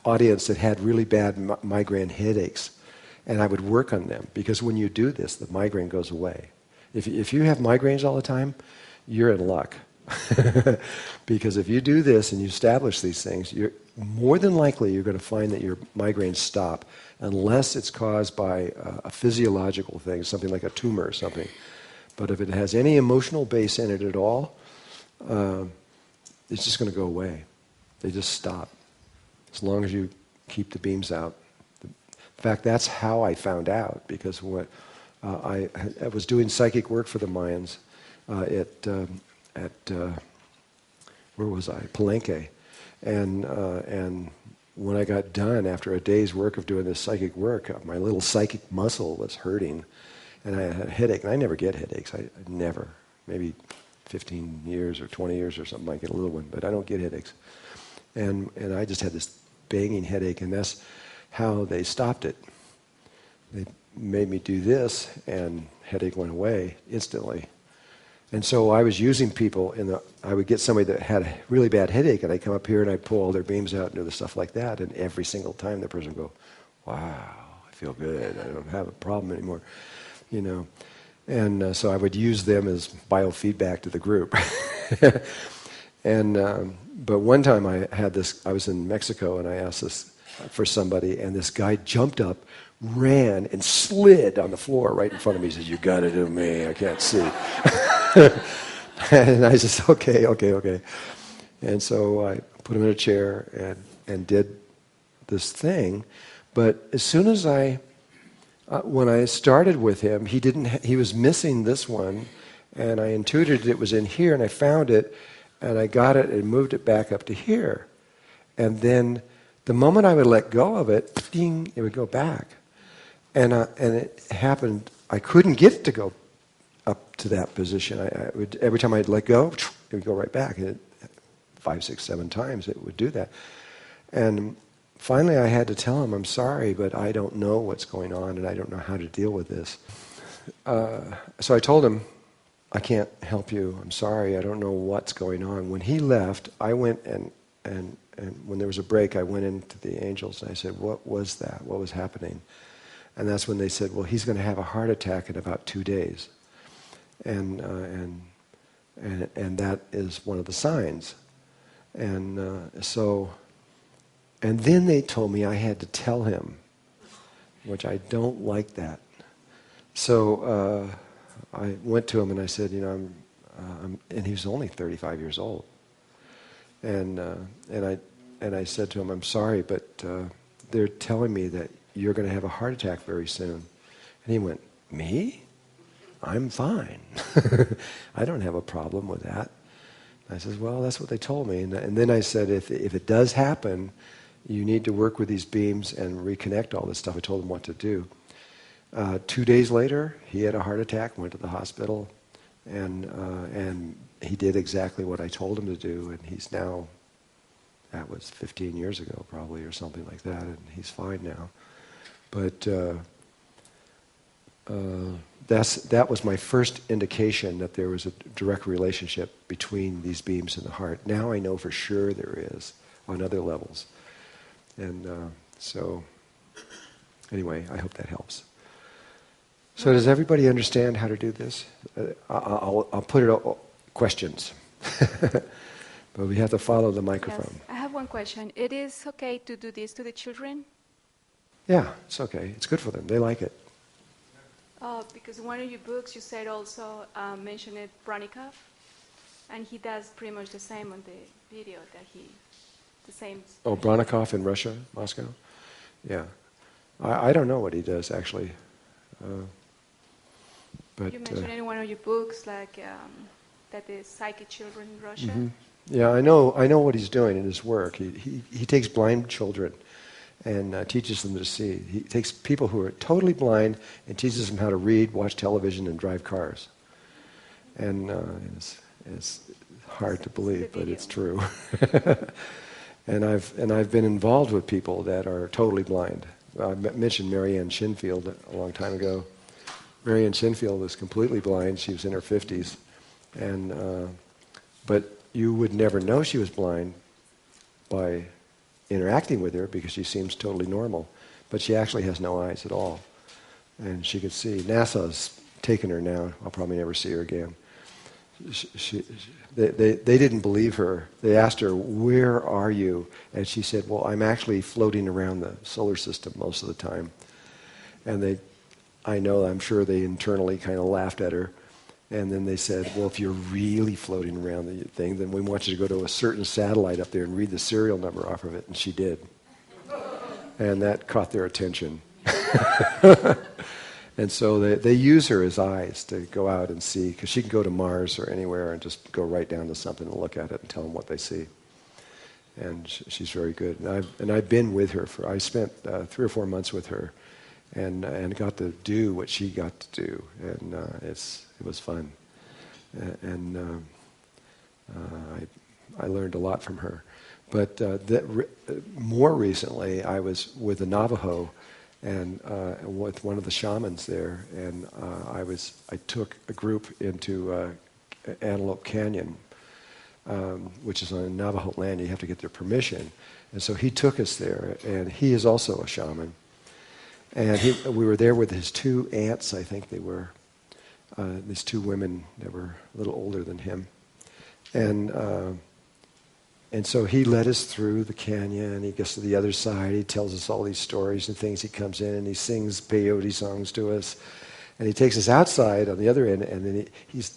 audience that had really bad migraine headaches, and I would work on them, because when you do this, the migraine goes away. If you have migraines all the time, you're in luck. Because if you do this and you establish these things, you're more than likely you're going to find that your migraines stop, unless it's caused by a physiological thing, something like a tumor or something. But if it has any emotional base in it at all, it's just going to go away. They just stop, as long as you keep the beams out. In fact, that's how I found out, because when I was doing psychic work for the Mayans at where was I? Palenque, and when I got done after a day's work of doing this psychic work, my little psychic muscle was hurting, and I had a headache. And I never get headaches. I never. Maybe 15 years or 20 years or something, I get a little one, but I don't get headaches. And I just had this banging headache, and that's how they stopped it. They made me do this, and headache went away instantly. And so I was using people I would get somebody that had a really bad headache, and I'd come up here and I'd pull all their beams out and do the stuff like that, and every single time the person would go, wow, I feel good, I don't have a problem anymore, And so I would use them as biofeedback to the group. But one time I was in Mexico, and I asked this for somebody, and this guy jumped up, ran, and slid on the floor right in front of me. He says, "You got to do me, I can't see." And I said, okay. And so I put him in a chair and did this thing. But as soon as when I started with him, he was missing this one, and I intuited it was in here, and I found it, and I got it and moved it back up to here. And then the moment I would let go of it, ding, it would go back. And it happened, I couldn't get it to go up to that position. I would, every time I'd let go, it would go right back. And 5, 6, 7 times it would do that. And finally I had to tell him, I'm sorry, but I don't know what's going on and I don't know how to deal with this. So I told him, I can't help you. I'm sorry, I don't know what's going on. When he left, I went and when there was a break, I went into the angels and I said, what was that? What was happening? And that's when they said, well, he's going to have a heart attack in about 2 days. And that is one of the signs. And and then they told me I had to tell him, which I don't like that. So I went to him and I said, you know, and he was only 35 years old. And I said to him, I'm sorry, but they're telling me that you're going to have a heart attack very soon. And he went, me? I'm fine. I don't have a problem with that. I said, well, that's what they told me. And then I said, if it does happen, you need to work with these beams and reconnect all this stuff. I told him what to do. 2 days later, he had a heart attack, went to the hospital, and he did exactly what I told him to do, and he's now, that was 15 years ago probably or something like that, and he's fine now. But that was my first indication that there was a direct relationship between these beams and the heart. Now I know for sure there is on other levels. And so, anyway, I hope that helps. So does everybody understand how to do this? I'll put it questions. But we have to follow the microphone. Yes, I have one question. It is okay to do this to the children? Yeah, it's okay. It's good for them. They like it. Because in one of your books you said also, mentioned Bronikov, and he does pretty much the same on the video the same. Oh, Bronikov in Russia, Moscow? Yeah. I don't know what he does, actually. But you mentioned in one of your books, like, that the psychic children in Russia. Mm-hmm. Yeah, I know what he's doing in his work. He takes blind children and teaches them to see. He takes people who are totally blind and teaches them how to read, watch television, and drive cars. And it's hard to believe, but it's true. And I've been involved with people that are totally blind. I mentioned Marianne Shinfield a long time ago. Marianne Shinfield was completely blind. She was in her 50s, but you would never know she was blind by interacting with her because she seems totally normal. But she actually has no eyes at all. And she could see. NASA's taken her now. I'll probably never see her again. They didn't believe her. They asked her, where are you? And she said, well, I'm actually floating around the solar system most of the time. And I'm sure they internally kind of laughed at her. And then they said, well, if you're really floating around the thing, then we want you to go to a certain satellite up there and read the serial number off of it. And she did. And that caught their attention. And so they use her as eyes to go out and see, because she can go to Mars or anywhere and just go right down to something and look at it and tell them what they see. And she's very good. And I've been with her I spent 3 or 4 months with her, and got to do what she got to do, and it was fun. And I learned a lot from her. But more recently, I was with the Navajo and with one of the shamans there, and I took a group into Antelope Canyon, which is on Navajo land. You have to get their permission, and so he took us there, and he is also a shaman. And we were there with his 2 aunts, I think they were, these 2 women that were a little older than him, and so he led us through the canyon. He gets to the other side. He tells us all these stories and things. He comes in and he sings peyote songs to us. And he takes us outside on the other end, and then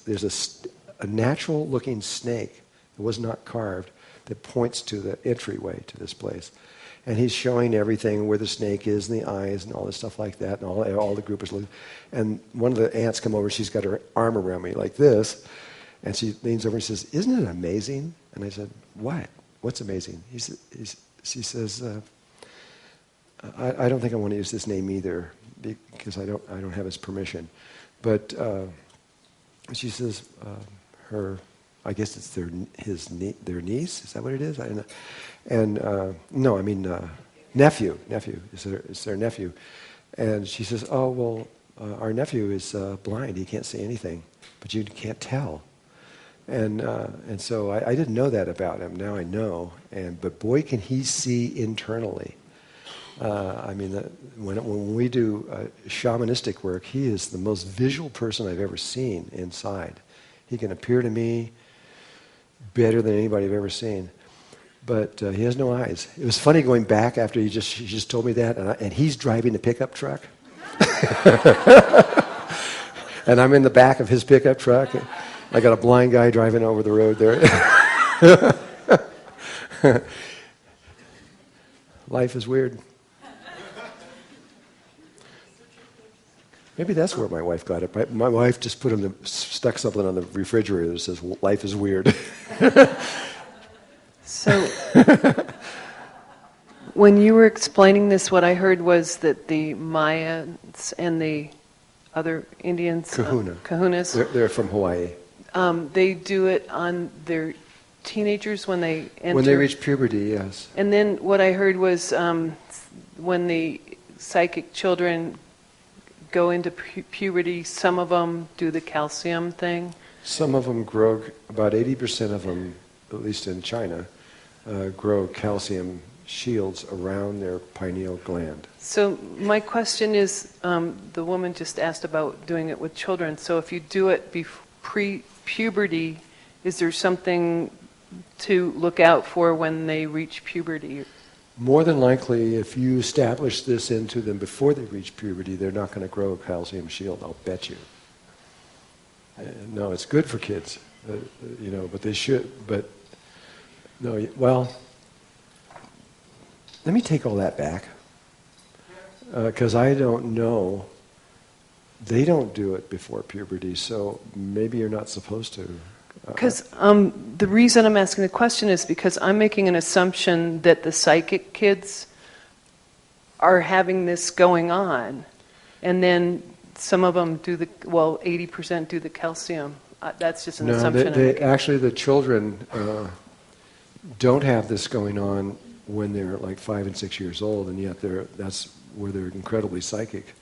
there's a natural-looking snake that was not carved that points to the entryway to this place. And he's showing everything, where the snake is and the eyes and all this stuff like that. And all the group is looking. And one of the aunts come over. She's got her arm around me like this. And she leans over and says, isn't it amazing? And I said, what? What's amazing? She says, I don't think I want to use this name either, because I don't have his permission. But she says I guess it's their niece. Is that what it is? I don't know. And no, I mean nephew. It's their nephew. And she says, "Oh well, our nephew is blind. He can't see anything, but you can't tell." And so I didn't know that about him. Now I know. But boy, can he see internally. I mean, when we do shamanistic work, he is the most visual person I've ever seen inside. He can appear to me better than anybody I've ever seen. But he has no eyes. It was funny going back after she just told me that, and he's driving the pickup truck. And I'm in the back of his pickup truck. I got a blind guy driving over the road there. Life is weird. Maybe that's where my wife got it. My wife just stuck something on the refrigerator that says, "Life is weird." So, when you were explaining this, what I heard was that the Mayans and the other Indians, Kahunas, they're from Hawaii. They do it on their teenagers when they enter. When they reach puberty, yes. And then what I heard was when the psychic children go into puberty, some of them do the calcium thing. Some of them grow, about 80% of them, at least in China, grow calcium shields around their pineal gland. So my question is, the woman just asked about doing it with children. So if you do it pre-puberty, is there something to look out for when they reach puberty? More than likely, if you establish this into them before they reach puberty, they're not going to grow a calcium shield, I'll bet you. No, it's good for kids, but they should. But no, well, let me take all that back, because I don't know. They don't do it before puberty, so maybe you're not supposed to. Because the reason I'm asking the question is because I'm making an assumption that the psychic kids are having this going on, and then some of them 80% do the calcium. That's just an assumption. Actually, the children don't have this going on when they're like 5 and 6 years old, and yet that's where they're incredibly psychic.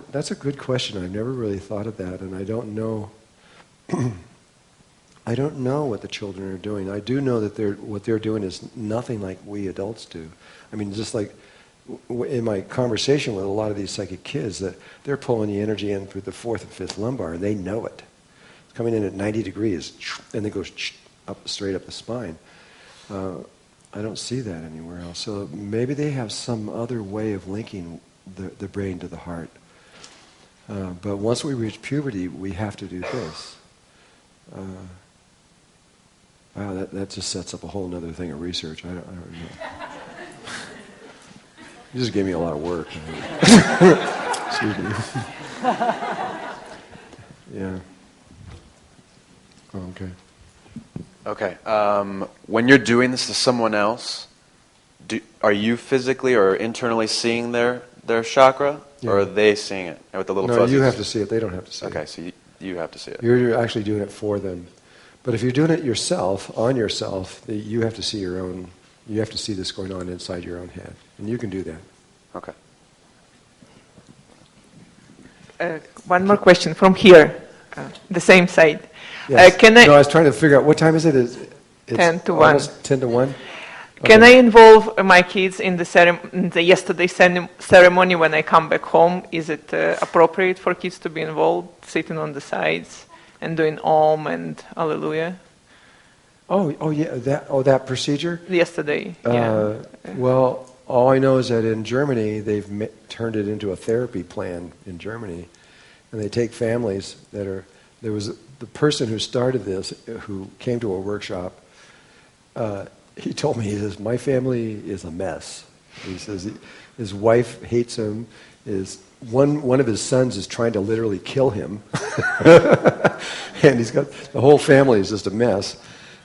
That's a good question. I've never really thought of that, and I don't know. I don't know what the children are doing. I do know that what they're doing is nothing like we adults do. I mean, just like in my conversation with a lot of these psychic kids, that they're pulling the energy in through the 4th and 5th lumbar, and they know it. It's coming in at 90 degrees, and it goes straight up the spine. I don't see that anywhere else. So maybe they have some other way of linking the brain to the heart. But once we reach puberty, we have to do this. Wow, that just sets up a whole other thing of research. I don't know. You just gave me a lot of work. Excuse me. Yeah. Oh, okay. Okay. When you're doing this to someone else, are you physically or internally seeing their chakra, or are they seeing it with the little fuzzies? No, you have to see it. They don't have to see it. Okay, so you have to see it. You're actually doing it for them. But if you're doing it yourself, on yourself, you have to see your own. You have to see this going on inside your own head, and you can do that. Okay. One more question from here, the same side. Yes. I was trying to figure out what time is it? It's 10 to 1. 10 to 1? Okay. Can I involve my kids in the yesterday ceremony when I come back home? Is it appropriate for kids to be involved, sitting on the sides and doing Om and Alleluia? Oh yeah, that procedure? Yesterday, yeah. Well, all I know is that in Germany, they've turned it into a therapy plan in Germany. And they take families there was the person who started this, who came to a workshop, he told me, he says, my family is a mess. He says his wife hates him. One of his sons is trying to literally kill him. And he's got, the whole family is just a mess.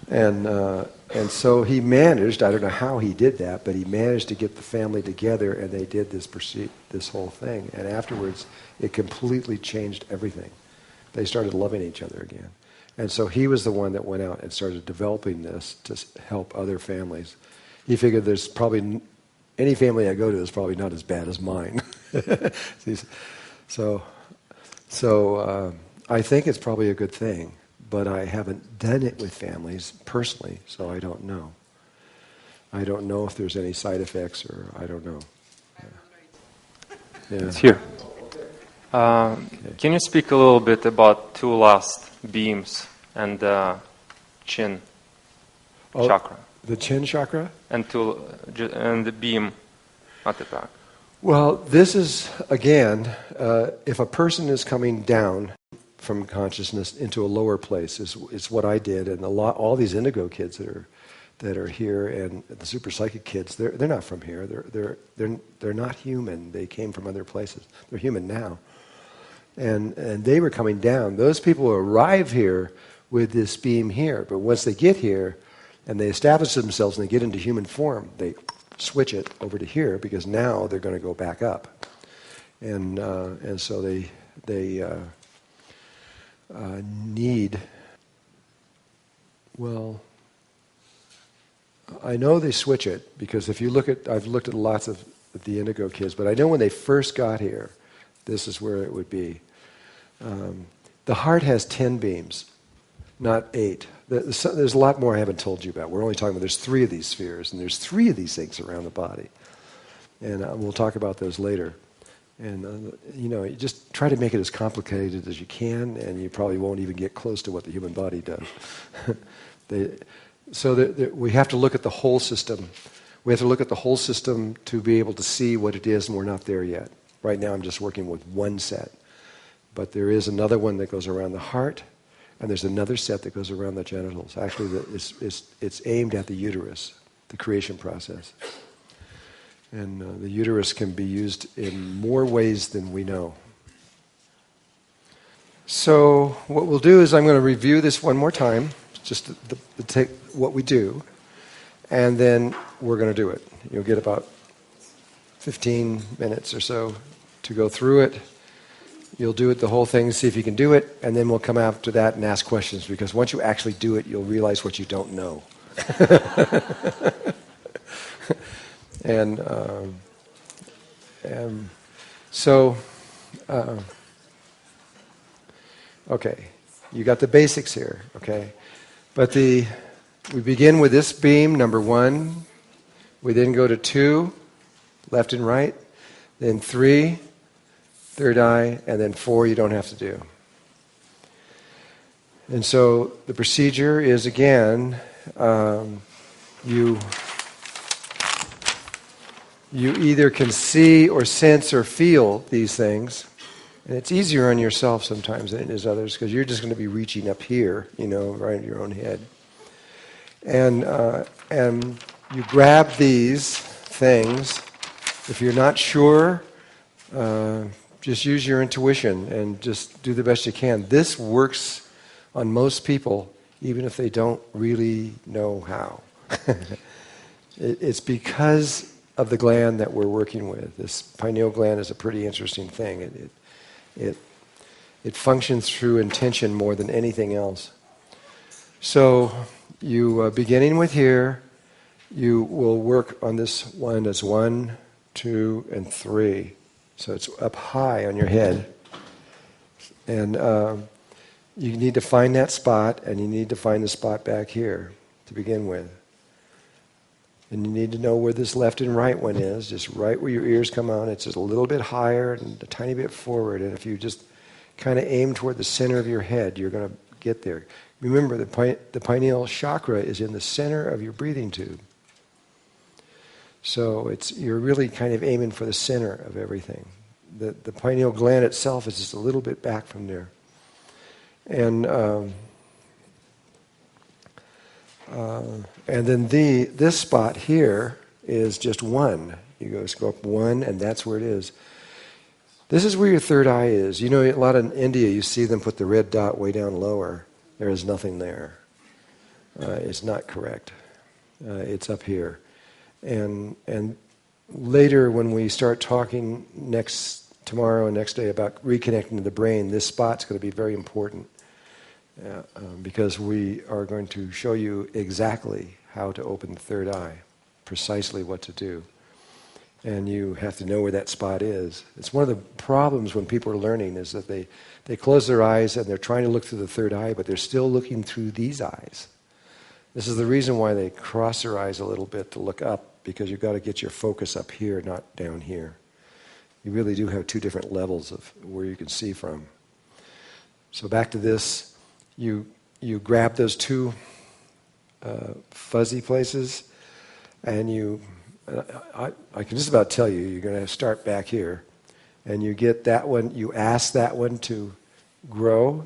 And so he managed, I don't know how he did that, but he managed to get the family together, and they did this whole thing. And afterwards, it completely changed everything. They started loving each other again. And so he was the one that went out and started developing this to help other families. He figured there's probably, any family I go to is probably not as bad as mine. So I think it's probably a good thing. But I haven't done it with families personally, so I don't know. I don't know if there's any side effects, or I don't know. Yeah. It's here. Can you speak a little bit about two last beams and chin chakra? The chin chakra? And the beam at the back. Well, this is, again, if a person is coming down from consciousness into a lower place, is what I did, and all these indigo kids that are here, and the super psychic kids, they're not from here. They're not human. They came from other places. They're human now, and they were coming down. Those people arrive here with this beam here, but once they get here and they establish themselves and they get into human form, they switch it over to here, because now they're going to go back up, and so they need, well, I know they switch it, because if you look at, I've looked at lots of the indigo kids, but I know when they first got here, this is where it would be. The heart has 10 beams, not 8. There's a lot more I haven't told you about. We're only talking about, there's 3 of these spheres, and there's 3 of these things around the body. And we'll talk about those later. And, you just try to make it as complicated as you can, and you probably won't even get close to what the human body does. We have to look at the whole system. We have to look at the whole system to be able to see what it is, and we're not there yet. Right now I'm just working with one set. But there is another one that goes around the heart, and there's another set that goes around the genitals. Actually, it's aimed at the uterus, the creation process. And the uterus can be used in more ways than we know. So what we'll do is I'm going to review this one more time, just to take what we do, and then we're going to do it. You'll get about 15 minutes or so to go through it. You'll do it, the whole thing, see if you can do it, and then we'll come after that and ask questions, because once you actually do it, you'll realize what you don't know. Okay, you got the basics here, okay? But we begin with this beam, number 1. We then go to 2, left and right, then 3, third eye, and then 4 you don't have to do. And so the procedure is, again, you either can see or sense or feel these things. And it's easier on yourself sometimes than it is others, because you're just going to be reaching up here, right in your own head. And you grab these things. If you're not sure, just use your intuition and just do the best you can. This works on most people, even if they don't really know how. It's because of the gland that we're working with. This pineal gland is a pretty interesting thing. It functions through intention more than anything else. So you, beginning with here, you will work on this one as 1, 2, and 3. So it's up high on your head. And you need to find that spot, and you need to find the spot back here to begin with. And you need to know where this left and right one is, just right where your ears come out. It's just a little bit higher and a tiny bit forward. And if you just kind of aim toward the center of your head, you're going to get there. Remember, the pineal chakra is in the center of your breathing tube. So you're really kind of aiming for the center of everything. The pineal gland itself is just a little bit back from there. And then this spot here is just 1. You go up 1, and that's where it is. This is where your third eye is. A lot in India, you see them put the red dot way down lower. There is nothing there. is not correct. It's up here. And later when we start talking tomorrow and next day about reconnecting to the brain, this spot's going to be very important because we are going to show you exactly how to open the third eye, precisely what to do. And you have to know where that spot is. It's one of the problems when people are learning is that they close their eyes and they're trying to look through the third eye, but they're still looking through these eyes. This is the reason why they cross their eyes a little bit to look up, because you've got to get your focus up here, not down here. You really do have two different levels of where you can see from. So back to this, you grab those two fuzzy places, and I can just about tell you, you're going to start back here, and you get that one, you ask that one to grow,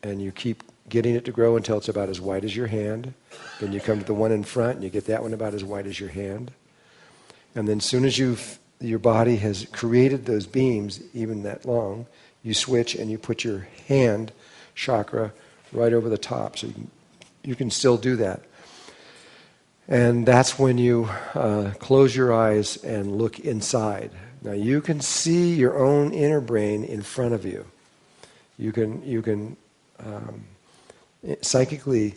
and you keep getting it to grow until it's about as wide as your hand. Then you come to the one in front, and you get that one about as wide as your hand. And then as soon as your body has created those beams, even that long, you switch and you put your hand chakra right over the top. So you can still do that. And that's when you close your eyes and look inside. Now you can see your own inner brain in front of you. You can psychically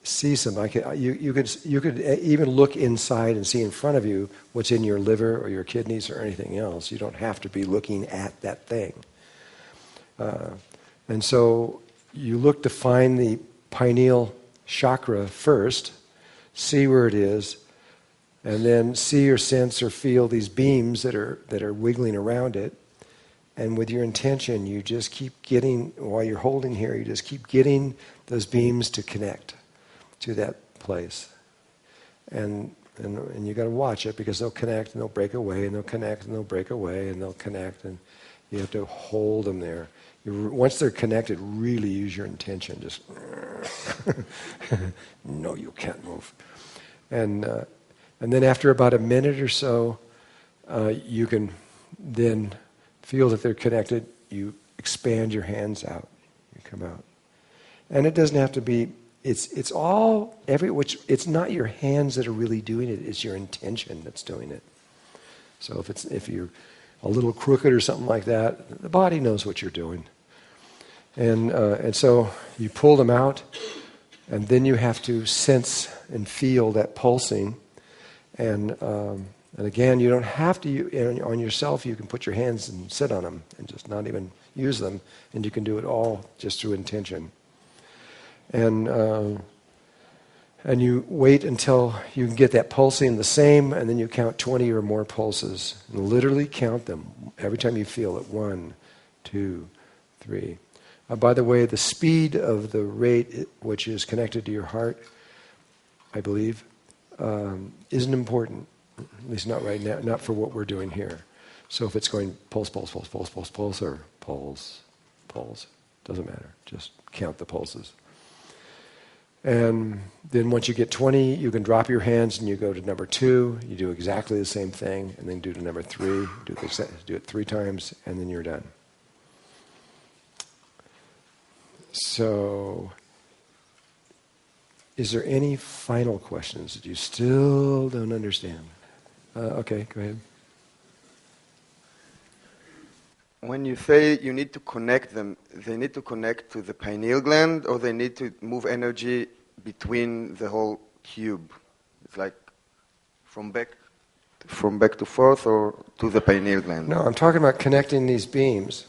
see some. You could even look inside and see in front of you what's in your liver or your kidneys or anything else. You don't have to be looking at that thing. And so you look to find the pineal chakra first, see where it is, and then see or sense or feel these beams that are wiggling around it. And with your intention, you just keep getting, while you're holding here, you just keep getting those beams to connect to that place. And you got to watch it, because they'll connect and they'll break away, and they'll connect and they'll break away, and they'll connect, and you have to hold them there. Once they're connected, really use your intention. Just no, you can't move. And then after about a minute or so, you can then feel that they're connected. You expand your hands out. You come out, and it doesn't have to be. It's all it's not your hands that are really doing it. It's your intention that's doing it. So if you're a little crooked or something like that, the body knows what you're doing. And so you pull them out, and then you have to sense and feel that pulsing. And again, you don't have to on yourself. You can put your hands and sit on them and just not even use them, and you can do it all just through intention. And you wait until you can get that pulsing the same, and then you count 20 or more pulses. And literally count them every time you feel it. 1, 2, 3. By the way, the speed of the rate which is connected to your heart, I believe, isn't important. At least not right now, not for what we're doing here. So if it's going pulse, pulse, pulse, pulse, pulse, pulse, or pulse, pulse, doesn't matter. Just count the pulses. And then once you get 20, you can drop your hands and you go to number 2. You do exactly the same thing, and then do to number 3. Do it 3 times, and then you're done. So, is there any final questions that you still don't understand? Okay, go ahead. When you say you need to connect them, they need to connect to the pineal gland, or they need to move energy between the whole cube? It's like from back to forth, or to the pineal gland? No, I'm talking about connecting these beams.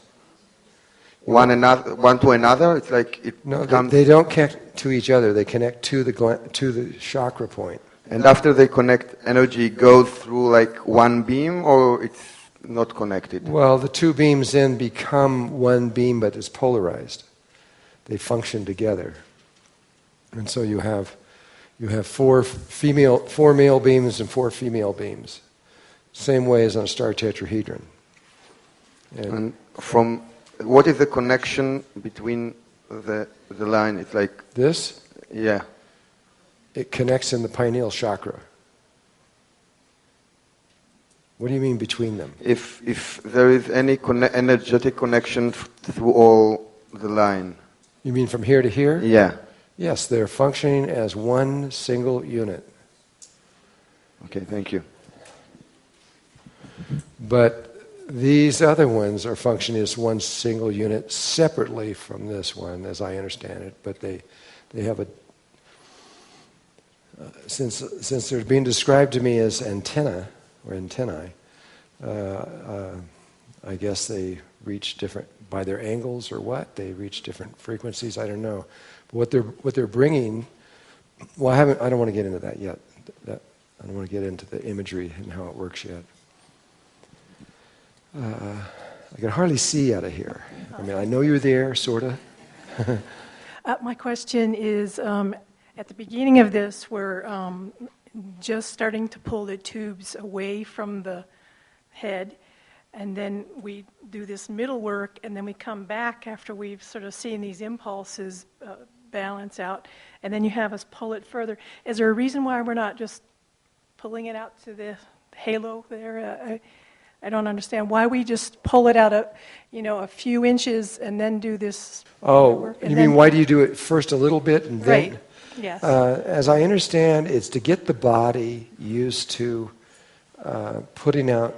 One to another. It's like it. No, they don't connect to each other. They connect to the chakra point. And after they connect, energy goes through like one beam, or it's not connected? Well, the 2 beams then become one beam, but it's polarized. They function together, and so you have 4 male beams and 4 female beams, same way as on a star tetrahedron. And from what is the connection between the line? It's like this. Yeah. It connects in the pineal chakra. What do you mean between them? If there is any energetic connection through all the line. You mean from here to here? Yeah. Yes, they're functioning as one single unit. Okay, thank you. But these other ones are functioning as one single unit separately from this one, as I understand it. But they have a... since they're being described to me as antenna, or antennae, I guess they reach different... by their angles or what, they reach different frequencies, I don't know. But what they're bringing... well, I don't want to get into that yet. I don't want to get into the imagery and how it works yet. I can hardly see out of here. I mean, I know you're there, sort of. My question is, at the beginning of this, we're just starting to pull the tubes away from the head, and then we do this middle work, and then we come back after we've sort of seen these impulses balance out, and then you have us pull it further. Is there a reason why we're not just pulling it out to the halo there? I don't understand why we just pull it out a few inches and then do this. Work. You mean why do you do it first a little bit and then? Right. Yes. As I understand, it's to get the body used to putting out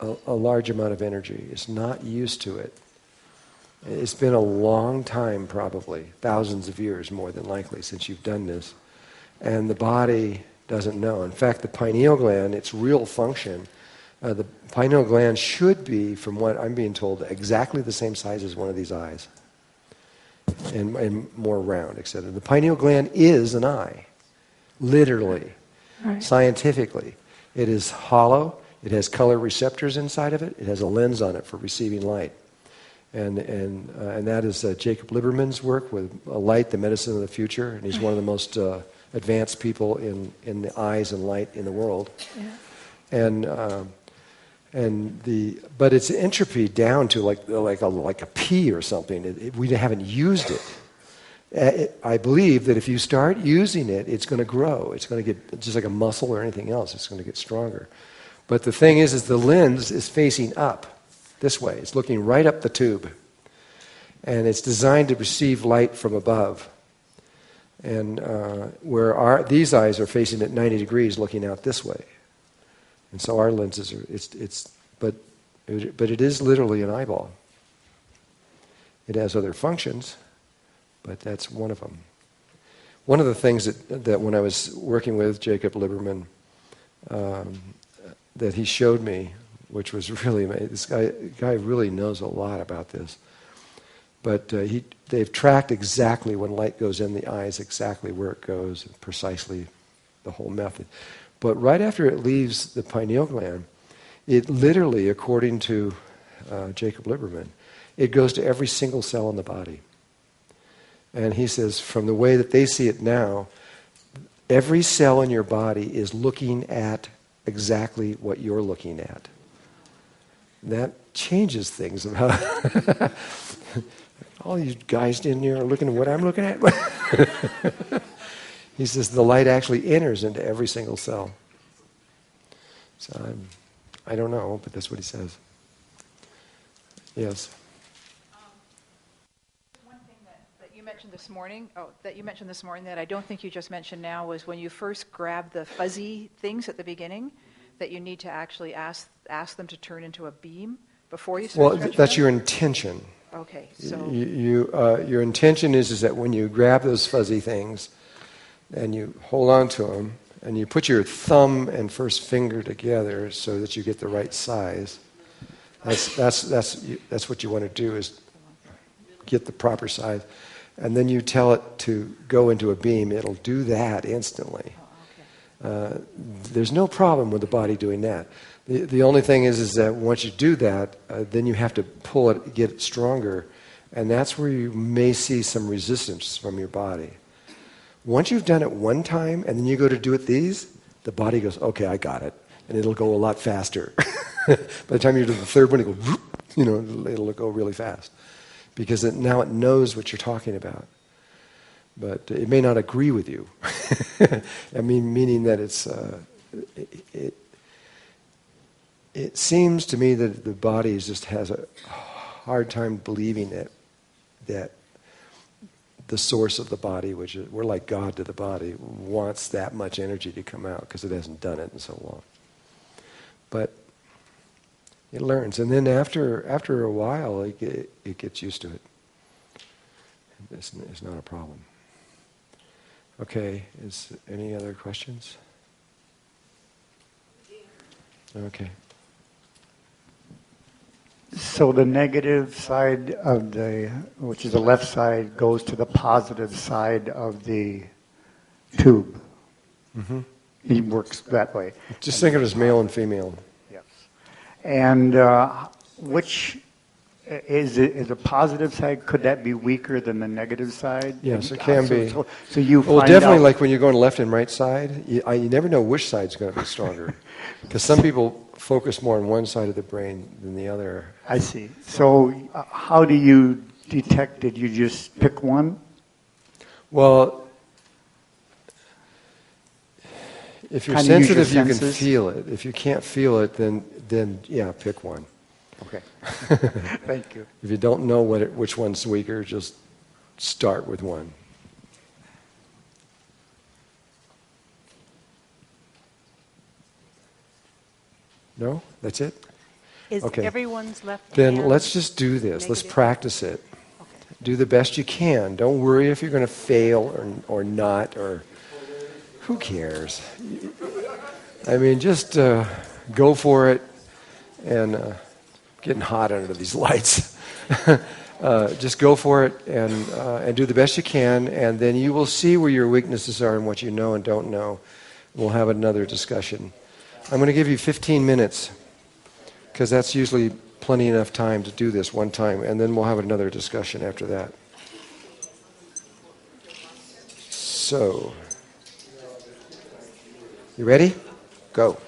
a large amount of energy. It's not used to it. It's been a long time, probably thousands of years, more than likely, since you've done this, and the body doesn't know. In fact, the pineal gland, its real function, the pineal gland should be, from what I'm being told, exactly the same size as one of these eyes, and more round, etc. The pineal gland is an eye, literally, right. Scientifically. It is hollow. It has color receptors inside of it. It has a lens on it for receiving light, and that is Jacob Liberman's work with light, the medicine of the future. And he's one of the most advanced people in the eyes and light in the world. Yeah. But it's entropy down to like a pea or something. We haven't used it. I believe that if you start using it, it's going to grow. It's going to get, just like a muscle or anything else, it's going to get stronger. But the thing is the lens is facing up this way. It's looking right up the tube, and it's designed to receive light from above. And where these eyes are facing at 90 degrees, looking out this way. And so our lenses are, but it is literally an eyeball. It has other functions, but that's one of them. One of the things that when I was working with Jacob Liberman, that he showed me, which was really amazing. This guy really knows a lot about this. But they've tracked exactly when light goes in the eyes, exactly where it goes, precisely the whole method. But right after it leaves the pineal gland, it literally, according to Jacob Liberman, it goes to every single cell in the body. And he says, from the way that they see it now, every cell in your body is looking at exactly what you're looking at. That changes things about all you guys in here are looking at what I'm looking at. He says the light actually enters into every single cell. So I don't know, but that's what he says. Yes. One thing that you mentioned this morning, that I don't think you just mentioned now, was when you first grab the fuzzy things at the beginning, that you need to actually ask them to turn into a beam before you start stretching that's them? your intention. Okay, so... your intention is that when you grab those fuzzy things and you hold on to them and you put your thumb and first finger together so that you get the right size, that's what you want to do, is get the proper size. And then you tell it to go into a beam. It'll do that instantly. There's no problem with the body doing that. The only thing is that once you do that, then you have to pull it, get it stronger, and that's where you may see some resistance from your body. Once you've done it one time, and then you go to do it the body goes, okay, I got it, and it'll go a lot faster. By the time you do the third one, it goes, it'll go really fast, because now it knows what you're talking about. But it may not agree with you. I mean, meaning that it seems to me that the body just has a hard time believing that the source of the body, which is, we're like God to the body, wants that much energy to come out because it hasn't done it in so long. But it learns, and then after a while, it gets used to it. It's not a problem. Okay, is any other questions? Okay. So the negative side of which is the left side, goes to the positive side of the tube. Mm-hmm. It works that way. Just think of it as male and female. Yes. And which is a positive side? Could that be weaker than the negative side? Yes, it can be. So you well, find definitely, out, like when you're going left and right side, you never know which side's going to be stronger, because some people focus more on one side of the brain than the other. I see. So how do you detect it? You just pick one? Well, if you're Kinda use your sensitive, you can senses? feel it. If you can't feel it, then yeah, pick one. Okay. Thank you. If you don't know which one's weaker, just start with one. No? That's it? Is Okay. everyone's left Then hand let's just do this. Let's negative? practice it. Okay. Do the best you can. Don't worry if you're going to fail or not, or who cares? I mean, just go for it, and getting hot under these lights. Just go for it and do the best you can, and then you will see where your weaknesses are and what you know and don't know. We'll have another discussion. I'm going to give you 15 minutes, because that's usually plenty enough time to do this one time, and then we'll have another discussion after that. So, you ready? Go.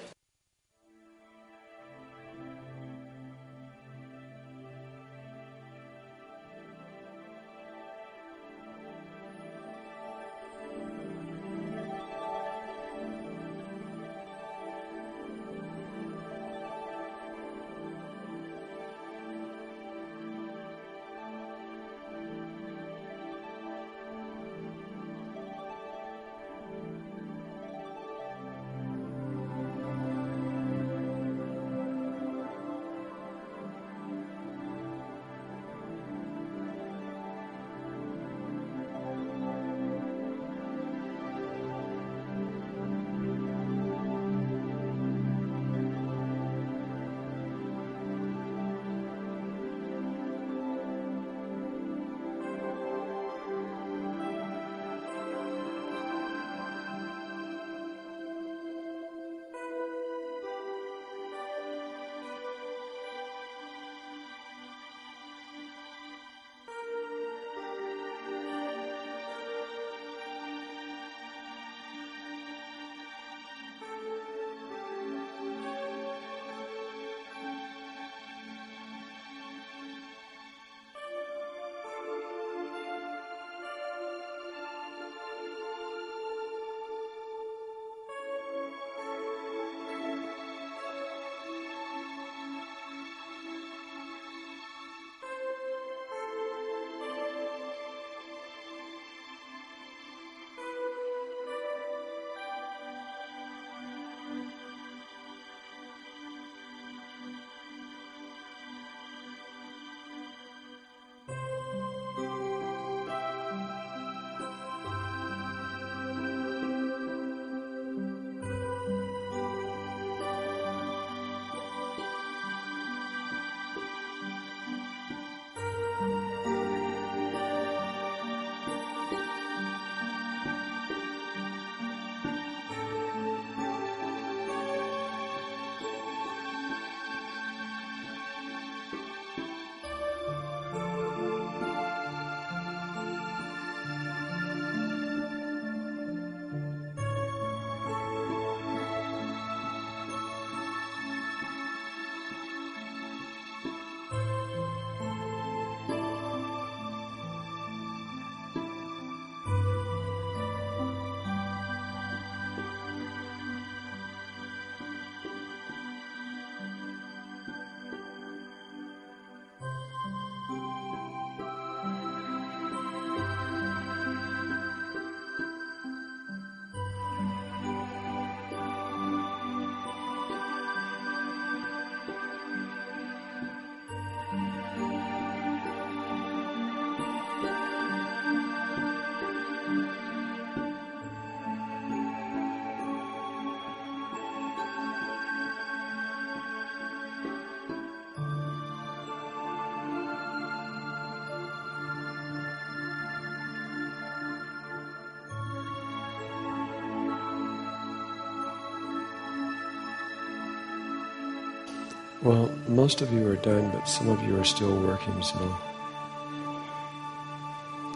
Well, most of you are done, but some of you are still working, so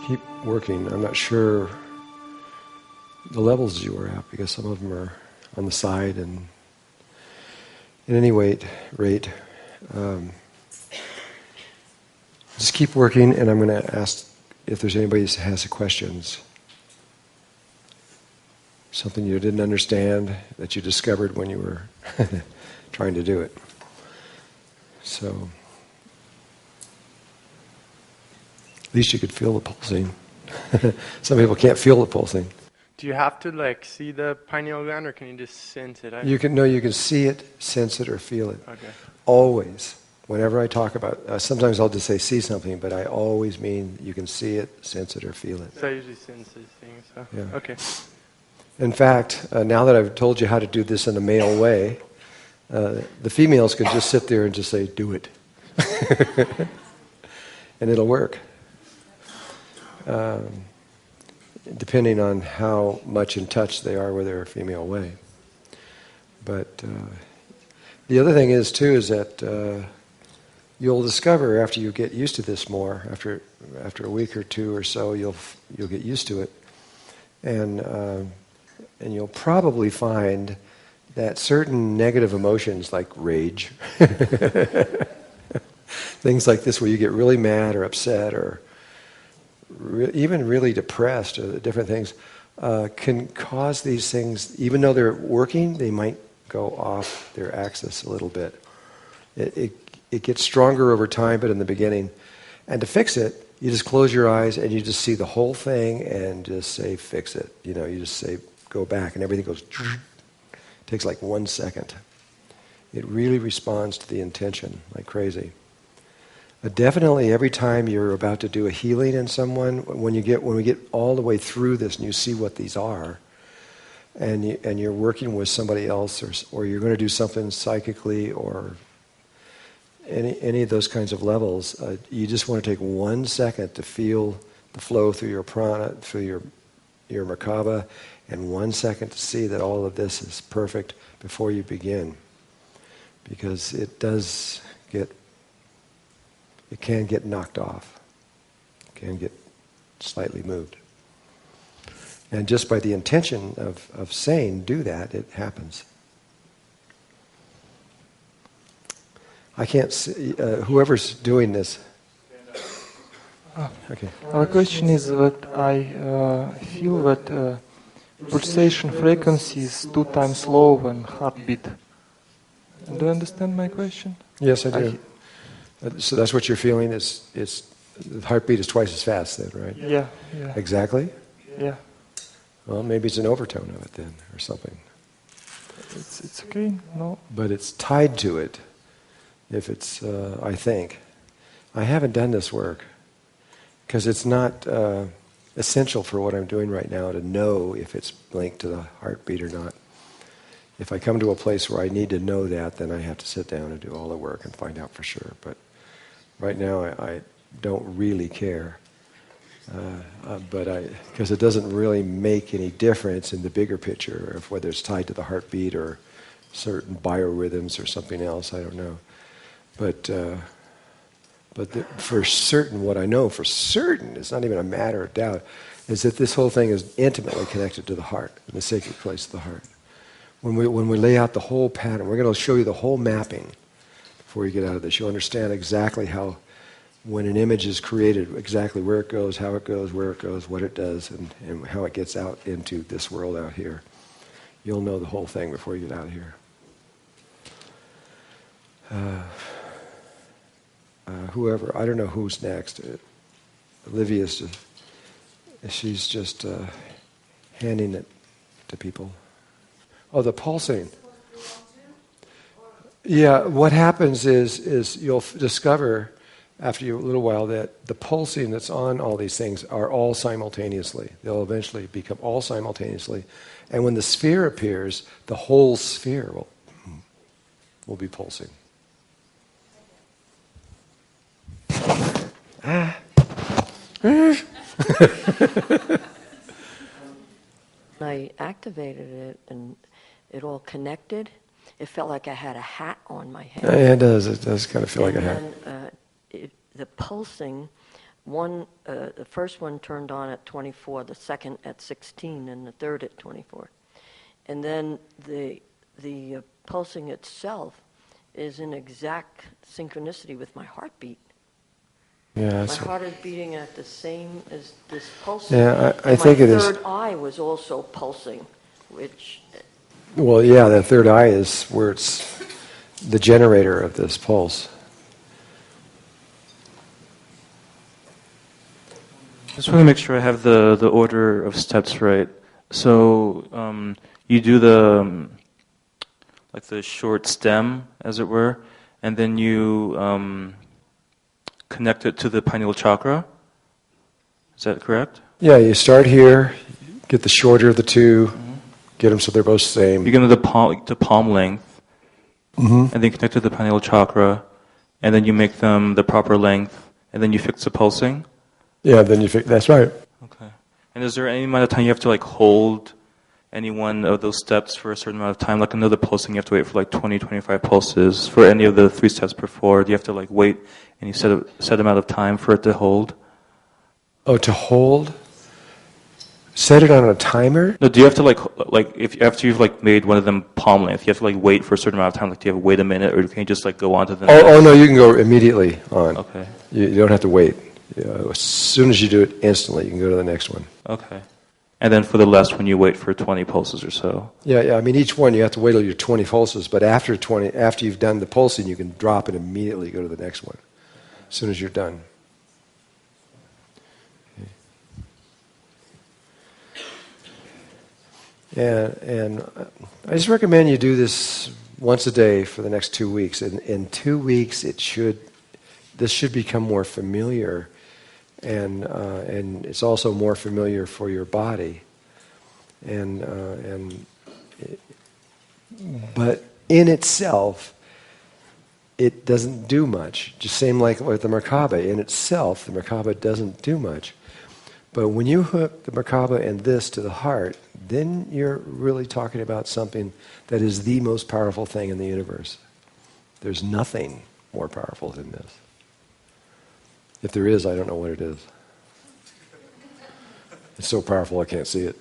keep working. I'm not sure the levels you are at, because some of them are on the side, and in any rate, just keep working, and I'm going to ask if there's anybody who has questions. Something you didn't understand that you discovered when you were trying to do it. So, at least you could feel the pulsing. Some people can't feel the pulsing. Do you have to like see the pineal gland, or can you just sense it? You can see it, sense it, or feel it. Okay. Always. Whenever I talk about, sometimes I'll just say see something, but I always mean you can see it, sense it, or feel it. So I usually sense these things. So. Yeah. Okay. In fact, now that I've told you how to do this in a male way, the females could just sit there and just say, do it. And it'll work. Depending on how much in touch they are with their female way. But the other thing is, too, is that you'll discover after you get used to this more, after a week or two or so, you'll get used to it. And you'll probably find that certain negative emotions like rage, things like this where you get really mad or upset or even really depressed or different things, can cause these things, even though they're working, they might go off their axis a little bit. It gets stronger over time, but in the beginning. And to fix it, you just close your eyes and you just see the whole thing and just say, fix it. You just say, go back, and everything goes, it takes like 1 second. It really responds to the intention like crazy. Definitely every time you're about to do a healing in someone, when we get all the way through this and you see what these are, and you're working with somebody else, or you're going to do something psychically or any of those kinds of levels, you just want to take 1 second to feel the flow through your prana, through your Mer-Ka-Ba, and 1 second to see that all of this is perfect before you begin. Because it can get knocked off. It can get slightly moved. And just by the intention of saying, do that, it happens. I can't see, whoever's doing this. Okay. Our question is that I feel that pulsation frequency is 2 times lower than heartbeat. Do you understand my question? Yes, I do. So that's what you're feeling, is the heartbeat is twice as fast then, right? Yeah. Exactly? Yeah. Well, maybe it's an overtone of it then, or something. It's okay, no? But it's tied to it, if it's, I think. I haven't done this work, because it's not essential for what I'm doing right now to know if it's linked to the heartbeat or not. If I come to a place where I need to know that, then I have to sit down and do all the work and find out for sure. But right now, I don't really care. Because it doesn't really make any difference in the bigger picture of whether it's tied to the heartbeat or certain biorhythms or something else. I don't know. But for certain, what I know for certain, it's not even a matter of doubt, is that this whole thing is intimately connected to the heart, the sacred place of the heart. When we lay out the whole pattern, we're going to show you the whole mapping before you get out of this. You'll understand exactly how, when an image is created, exactly where it goes, how it goes, where it goes, what it does, and how it gets out into this world out here. You'll know the whole thing before you get out of here. Whoever, I don't know who's next. Olivia's she's just handing it to people. Oh, the pulsing. Yeah, what happens is you'll discover after a little while that the pulsing that's on all these things are all simultaneously. They'll eventually become all simultaneously. And when the sphere appears, the whole sphere will be pulsing. I activated it and it all connected, it felt like I had a hat on my head. Yeah, it does. It does kind of feel like a hat. And the pulsing, the first one turned on at 24, the second at 16, and the third at 24. And then the pulsing itself is in exact synchronicity with my heartbeat. Yeah, my heart is beating at the same as this pulsing. Yeah, I think it is. My third eye was also pulsing, which... Well, yeah, that third eye is where it's the generator of this pulse. Just want to make sure I have the order of steps right. So you do the like the short stem, as it were, and then you connect it to the pineal chakra. Is that correct? Yeah, you start here, get the shorter of the two, get them so they're both the same. You get them to palm length, and then connect to the pineal chakra, and then you make them the proper length, and then you fix the pulsing. Yeah, then you fix. That's right. Okay. And is there any amount of time you have to like hold any one of those steps for a certain amount of time? Like another pulsing, you have to wait for like 20, 25 pulses. For any of the 3 steps before, do you have to like wait any set amount of time for it to hold? Oh, to hold? Set it on a timer? No, do you have to like if after you've like made one of them palm length, you have to like wait for a certain amount of time? Like do you have to wait a minute, or can you just like go on to the next? Oh no, you can go immediately on. Okay. You don't have to wait. As soon as you do it instantly, you can go to the next one. Okay. And then for the last one, you wait for 20 pulses or so. Yeah. I mean, each one you have to wait till your 20 pulses, but after you've done the pulsing, you can drop it immediately, go to the next one, as soon as you're done. And I just recommend you do this once a day for the next 2 weeks. In 2 weeks, this should become more familiar, and it's also more familiar for your body. But in itself, it doesn't do much. Just same like with the Mer-Ka-Ba. In itself, the Mer-Ka-Ba doesn't do much. But when you hook the Mer-Ka-Ba and this to the heart, then you're really talking about something that is the most powerful thing in the universe. There's nothing more powerful than this. If there is, I don't know what it is. It's so powerful I can't see it.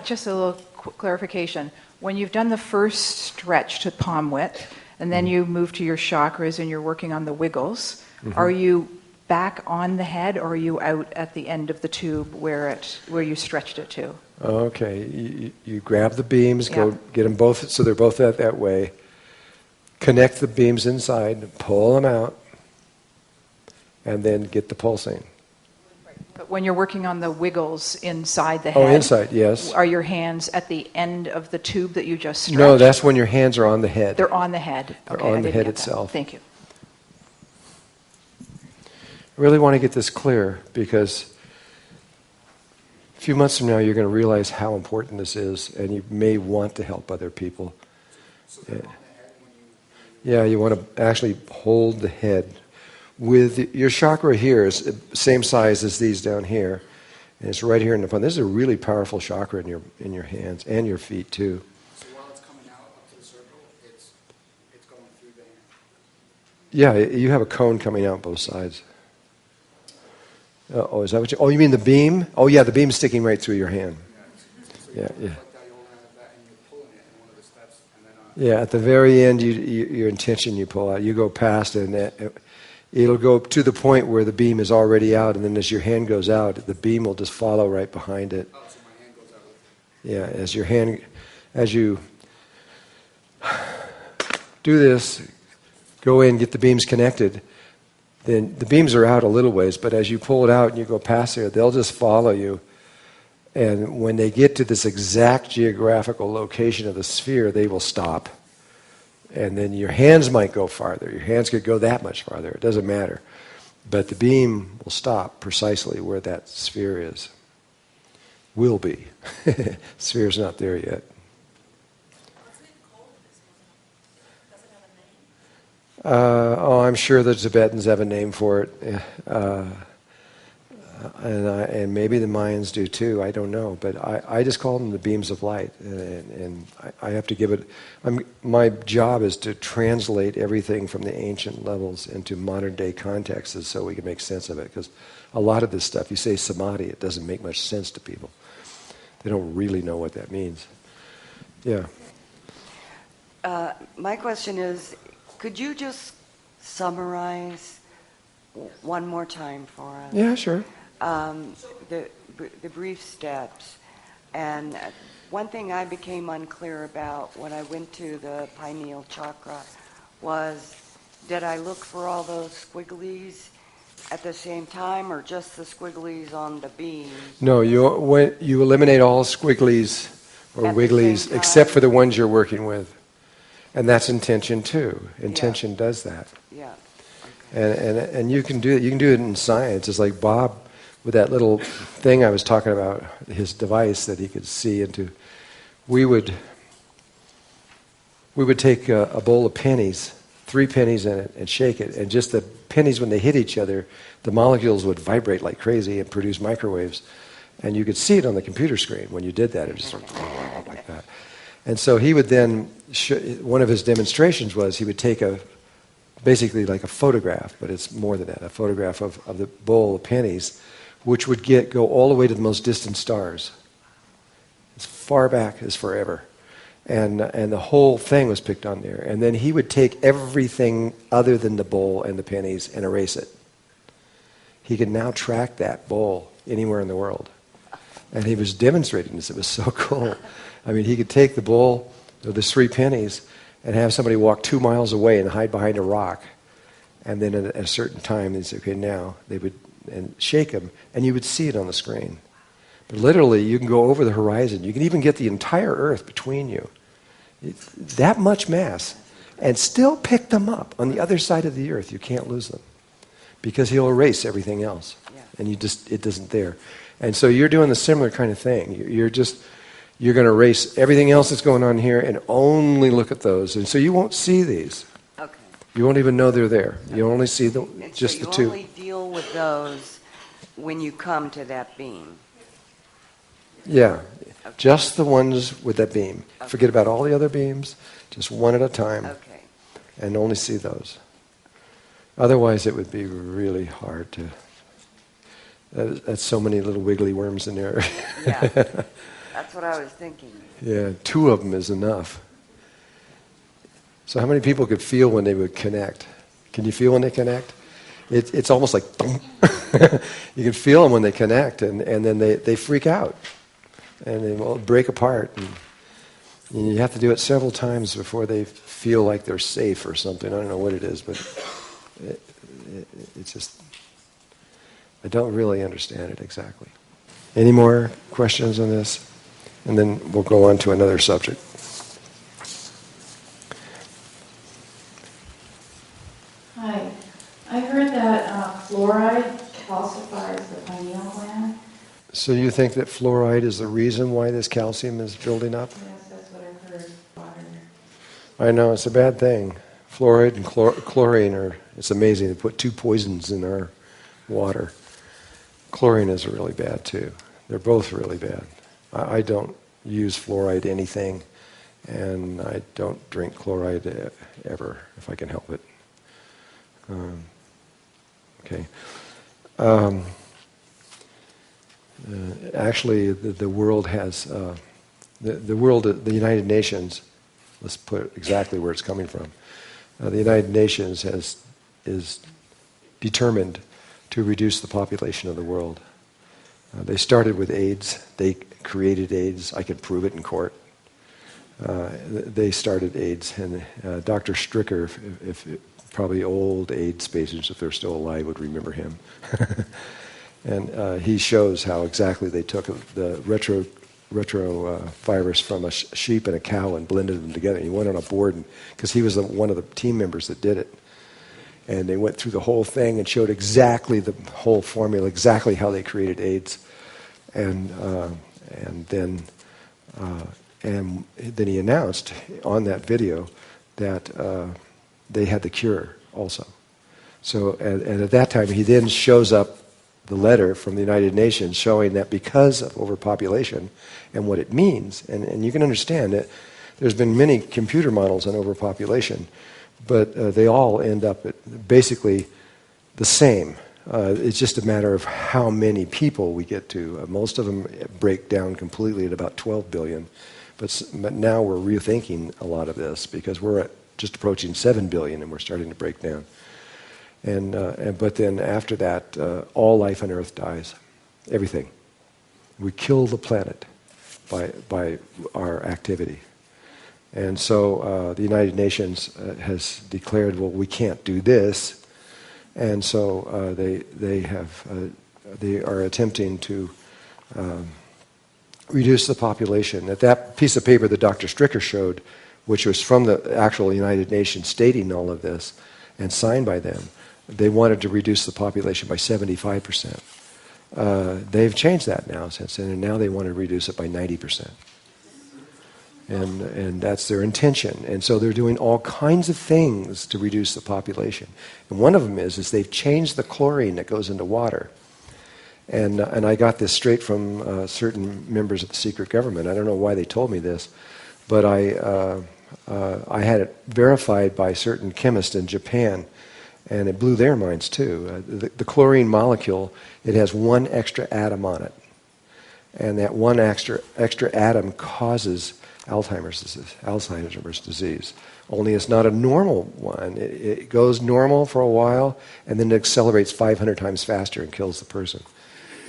Just a little clarification. When you've done the first stretch to palm width, and then you move to your chakras and you're working on the wiggles, are you back on the head, or are you out at the end of the tube where you stretched it to? Okay, you grab the beams, go get them both so they're both that way. Connect the beams inside, pull them out, and then get the pulsing. But when you're working on the wiggles inside the head, inside, yes. Are your hands at the end of the tube that you just stretched? No, that's when your hands are on the head. They're on the head. They're Okay, on the head itself. Thank you. I really want to get this clear because a few months from now you're going to realize how important this is, and you may want to help other people. Yeah, you want to actually hold the head. With your chakra here is the same size as these down here, and it's right here in the palm. This is a really powerful chakra in your hands and your feet too. So while it's coming out up to the circle, it's going through the hand. Yeah, you have a cone coming out both sides. Oh, is that what you? Oh, you mean the beam? Oh, yeah, the beam's sticking right through your hand. Yeah. Yeah, at the very end, your intention you pull out. You go past, and it'll go to the point where the beam is already out, and then as your hand goes out, the beam will just follow right behind it. Oh, so my hand goes out. Yeah, as you do this, go in, get the beams connected. Then the beams are out a little ways, but as you pull it out and you go past there, they'll just follow you. And when they get to this exact geographical location of the sphere, they will stop. And then your hands might go farther. Your hands could go that much farther. It doesn't matter. But the beam will stop precisely where that sphere is. Will be. Sphere's not there yet. I'm sure the Tibetans have a name for it. And maybe the Mayans do too, I don't know. But I just call them the beams of light. And I have to give it... my job is to translate everything from the ancient levels into modern day contexts so we can make sense of it. Because a lot of this stuff, you say samadhi, it doesn't make much sense to people. They don't really know what that means. Yeah. My question is, could you just summarize one more time for us? Yeah, sure. The brief steps. And one thing I became unclear about when I went to the pineal chakra was, did I look for all those squigglies at the same time, or just the squigglies on the beam? No, you eliminate all squigglies or wigglies except for the ones you're working with. And that's intention too. Intention does that. Yeah. And you can do it. You can do it in science. It's like Bob with that little thing I was talking about, his device that he could see into. We would take a bowl of pennies, 3 pennies in it, and shake it, and just the pennies, when they hit each other, the molecules would vibrate like crazy and produce microwaves, and you could see it on the computer screen when you did that. It just sort of like that. And so he would then, one of his demonstrations was he would take basically like a photograph, but it's more than that, a photograph of the bowl of pennies, which would go all the way to the most distant stars, as far back as forever. And the whole thing was picked on there. And then he would take everything other than the bowl and the pennies and erase it. He could now track that bowl anywhere in the world. And he was demonstrating this. It was so cool. I mean, he could take the bowl of the 3 pennies and have somebody walk 2 miles away and hide behind a rock. And then at a certain time, they'd say, okay, now, they would and shake him, and you would see it on the screen. But literally, you can go over the horizon. You can even get the entire Earth between you. It's that much mass. And still pick them up on the other side of the Earth. You can't lose them. Because he'll erase everything else. Yeah. And it isn't there. And so you're doing the similar kind of thing. You're going to erase everything else that's going on here and only look at those. And so you won't see these. Okay. You won't even know they're there. You only see just the 2. You only deal with those when you come to that beam. Yeah. Okay. Just the ones with that beam. Okay. Forget about all the other beams. Just one at a time. Okay. And only see those. Otherwise, it would be really hard to... That's so many little wiggly worms in there. Yeah. That's what I was thinking. Yeah, 2 of them is enough. So how many people could feel when they would connect? Can you feel when they connect? It's almost like... you can feel them when they connect, and then they freak out. And they will break apart. And you have to do it several times before they feel like they're safe or something. I don't know what it is, but it's just... I don't really understand it exactly. Any more questions on this? And then we'll go on to another subject. Hi. I heard that fluoride calcifies the pineal gland. So you think that fluoride is the reason why this calcium is building up? Yes, that's what I've heard. Water. I know, it's a bad thing. Fluoride and chlorine it's amazing. They put 2 poisons in our water. Chlorine is really bad too. They're both really bad. I don't use fluoride anything, and I don't drink chloride ever, if I can help it. Okay. Actually, the world has... the United Nations, let's put exactly where it's coming from. The United Nations is determined to reduce the population of the world. They started with AIDS. They created AIDS. I can prove it in court. They started AIDS, and Dr. Stricker, if probably old AIDS patients, if they're still alive, would remember him. And he shows how exactly they took the retrovirus from a sheep and a cow and blended them together. He went on a board, because he was one of the team members that did it. And they went through the whole thing and showed exactly the whole formula, exactly how they created AIDS, and then he announced on that video that they had the cure also. So and at that time, he then shows up the letter from the United Nations showing that because of overpopulation and what it means, and you can understand it, there's been many computer models on overpopulation, but they all end up at basically the same. It's just a matter of how many people we get to. Most of them break down completely at about 12 billion, but now we're rethinking a lot of this because we're at just approaching 7 billion and we're starting to break down. But then after that, all life on Earth dies. Everything. We kill the planet by our activity. And so the United Nations has declared, well, we can't do this. And so they are attempting to reduce the population. At that piece of paper that Dr. Stricker showed, which was from the actual United Nations stating all of this and signed by them, they wanted to reduce the population by 75%. They've changed that now since then, and now they want to reduce it by 90%. And that's their intention. And so they're doing all kinds of things to reduce the population. And one of them is they've changed the chlorine that goes into water. And I got this straight from certain members of the secret government. I don't know why they told me this, but I had it verified by certain chemists in Japan, and it blew their minds too. The chlorine molecule, it has one extra atom on it. And that one extra atom causes Alzheimer's disease. Only it's not a normal one. It goes normal for a while, and then it accelerates 500 times faster and kills the person.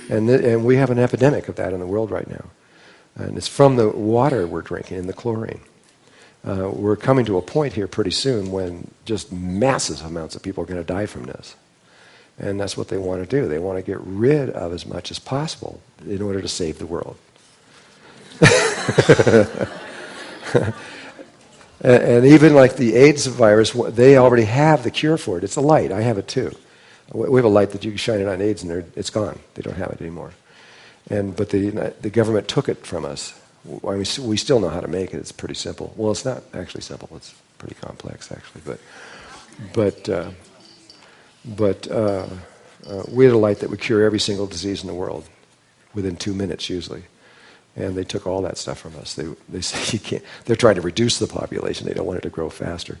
And we have an epidemic of that in the world right now. And it's from the water we're drinking and the chlorine. We're coming to a point here pretty soon when just massive amounts of people are going to die from this. And that's what they want to do. They want to get rid of as much as possible in order to save the world. And even like the AIDS virus, they already have the cure for it. It's a light. I have it too. We have a light that you can shine it on AIDS and it's gone. They don't have it anymore. But the government took it from us. I mean, we still know how to make it. It's pretty simple. Well, it's not actually simple. It's pretty complex, actually. But we had a light that would cure every single disease in the world within 2 minutes, usually. And they took all that stuff from us. They say you can't. They're trying to reduce the population. They don't want it to grow faster.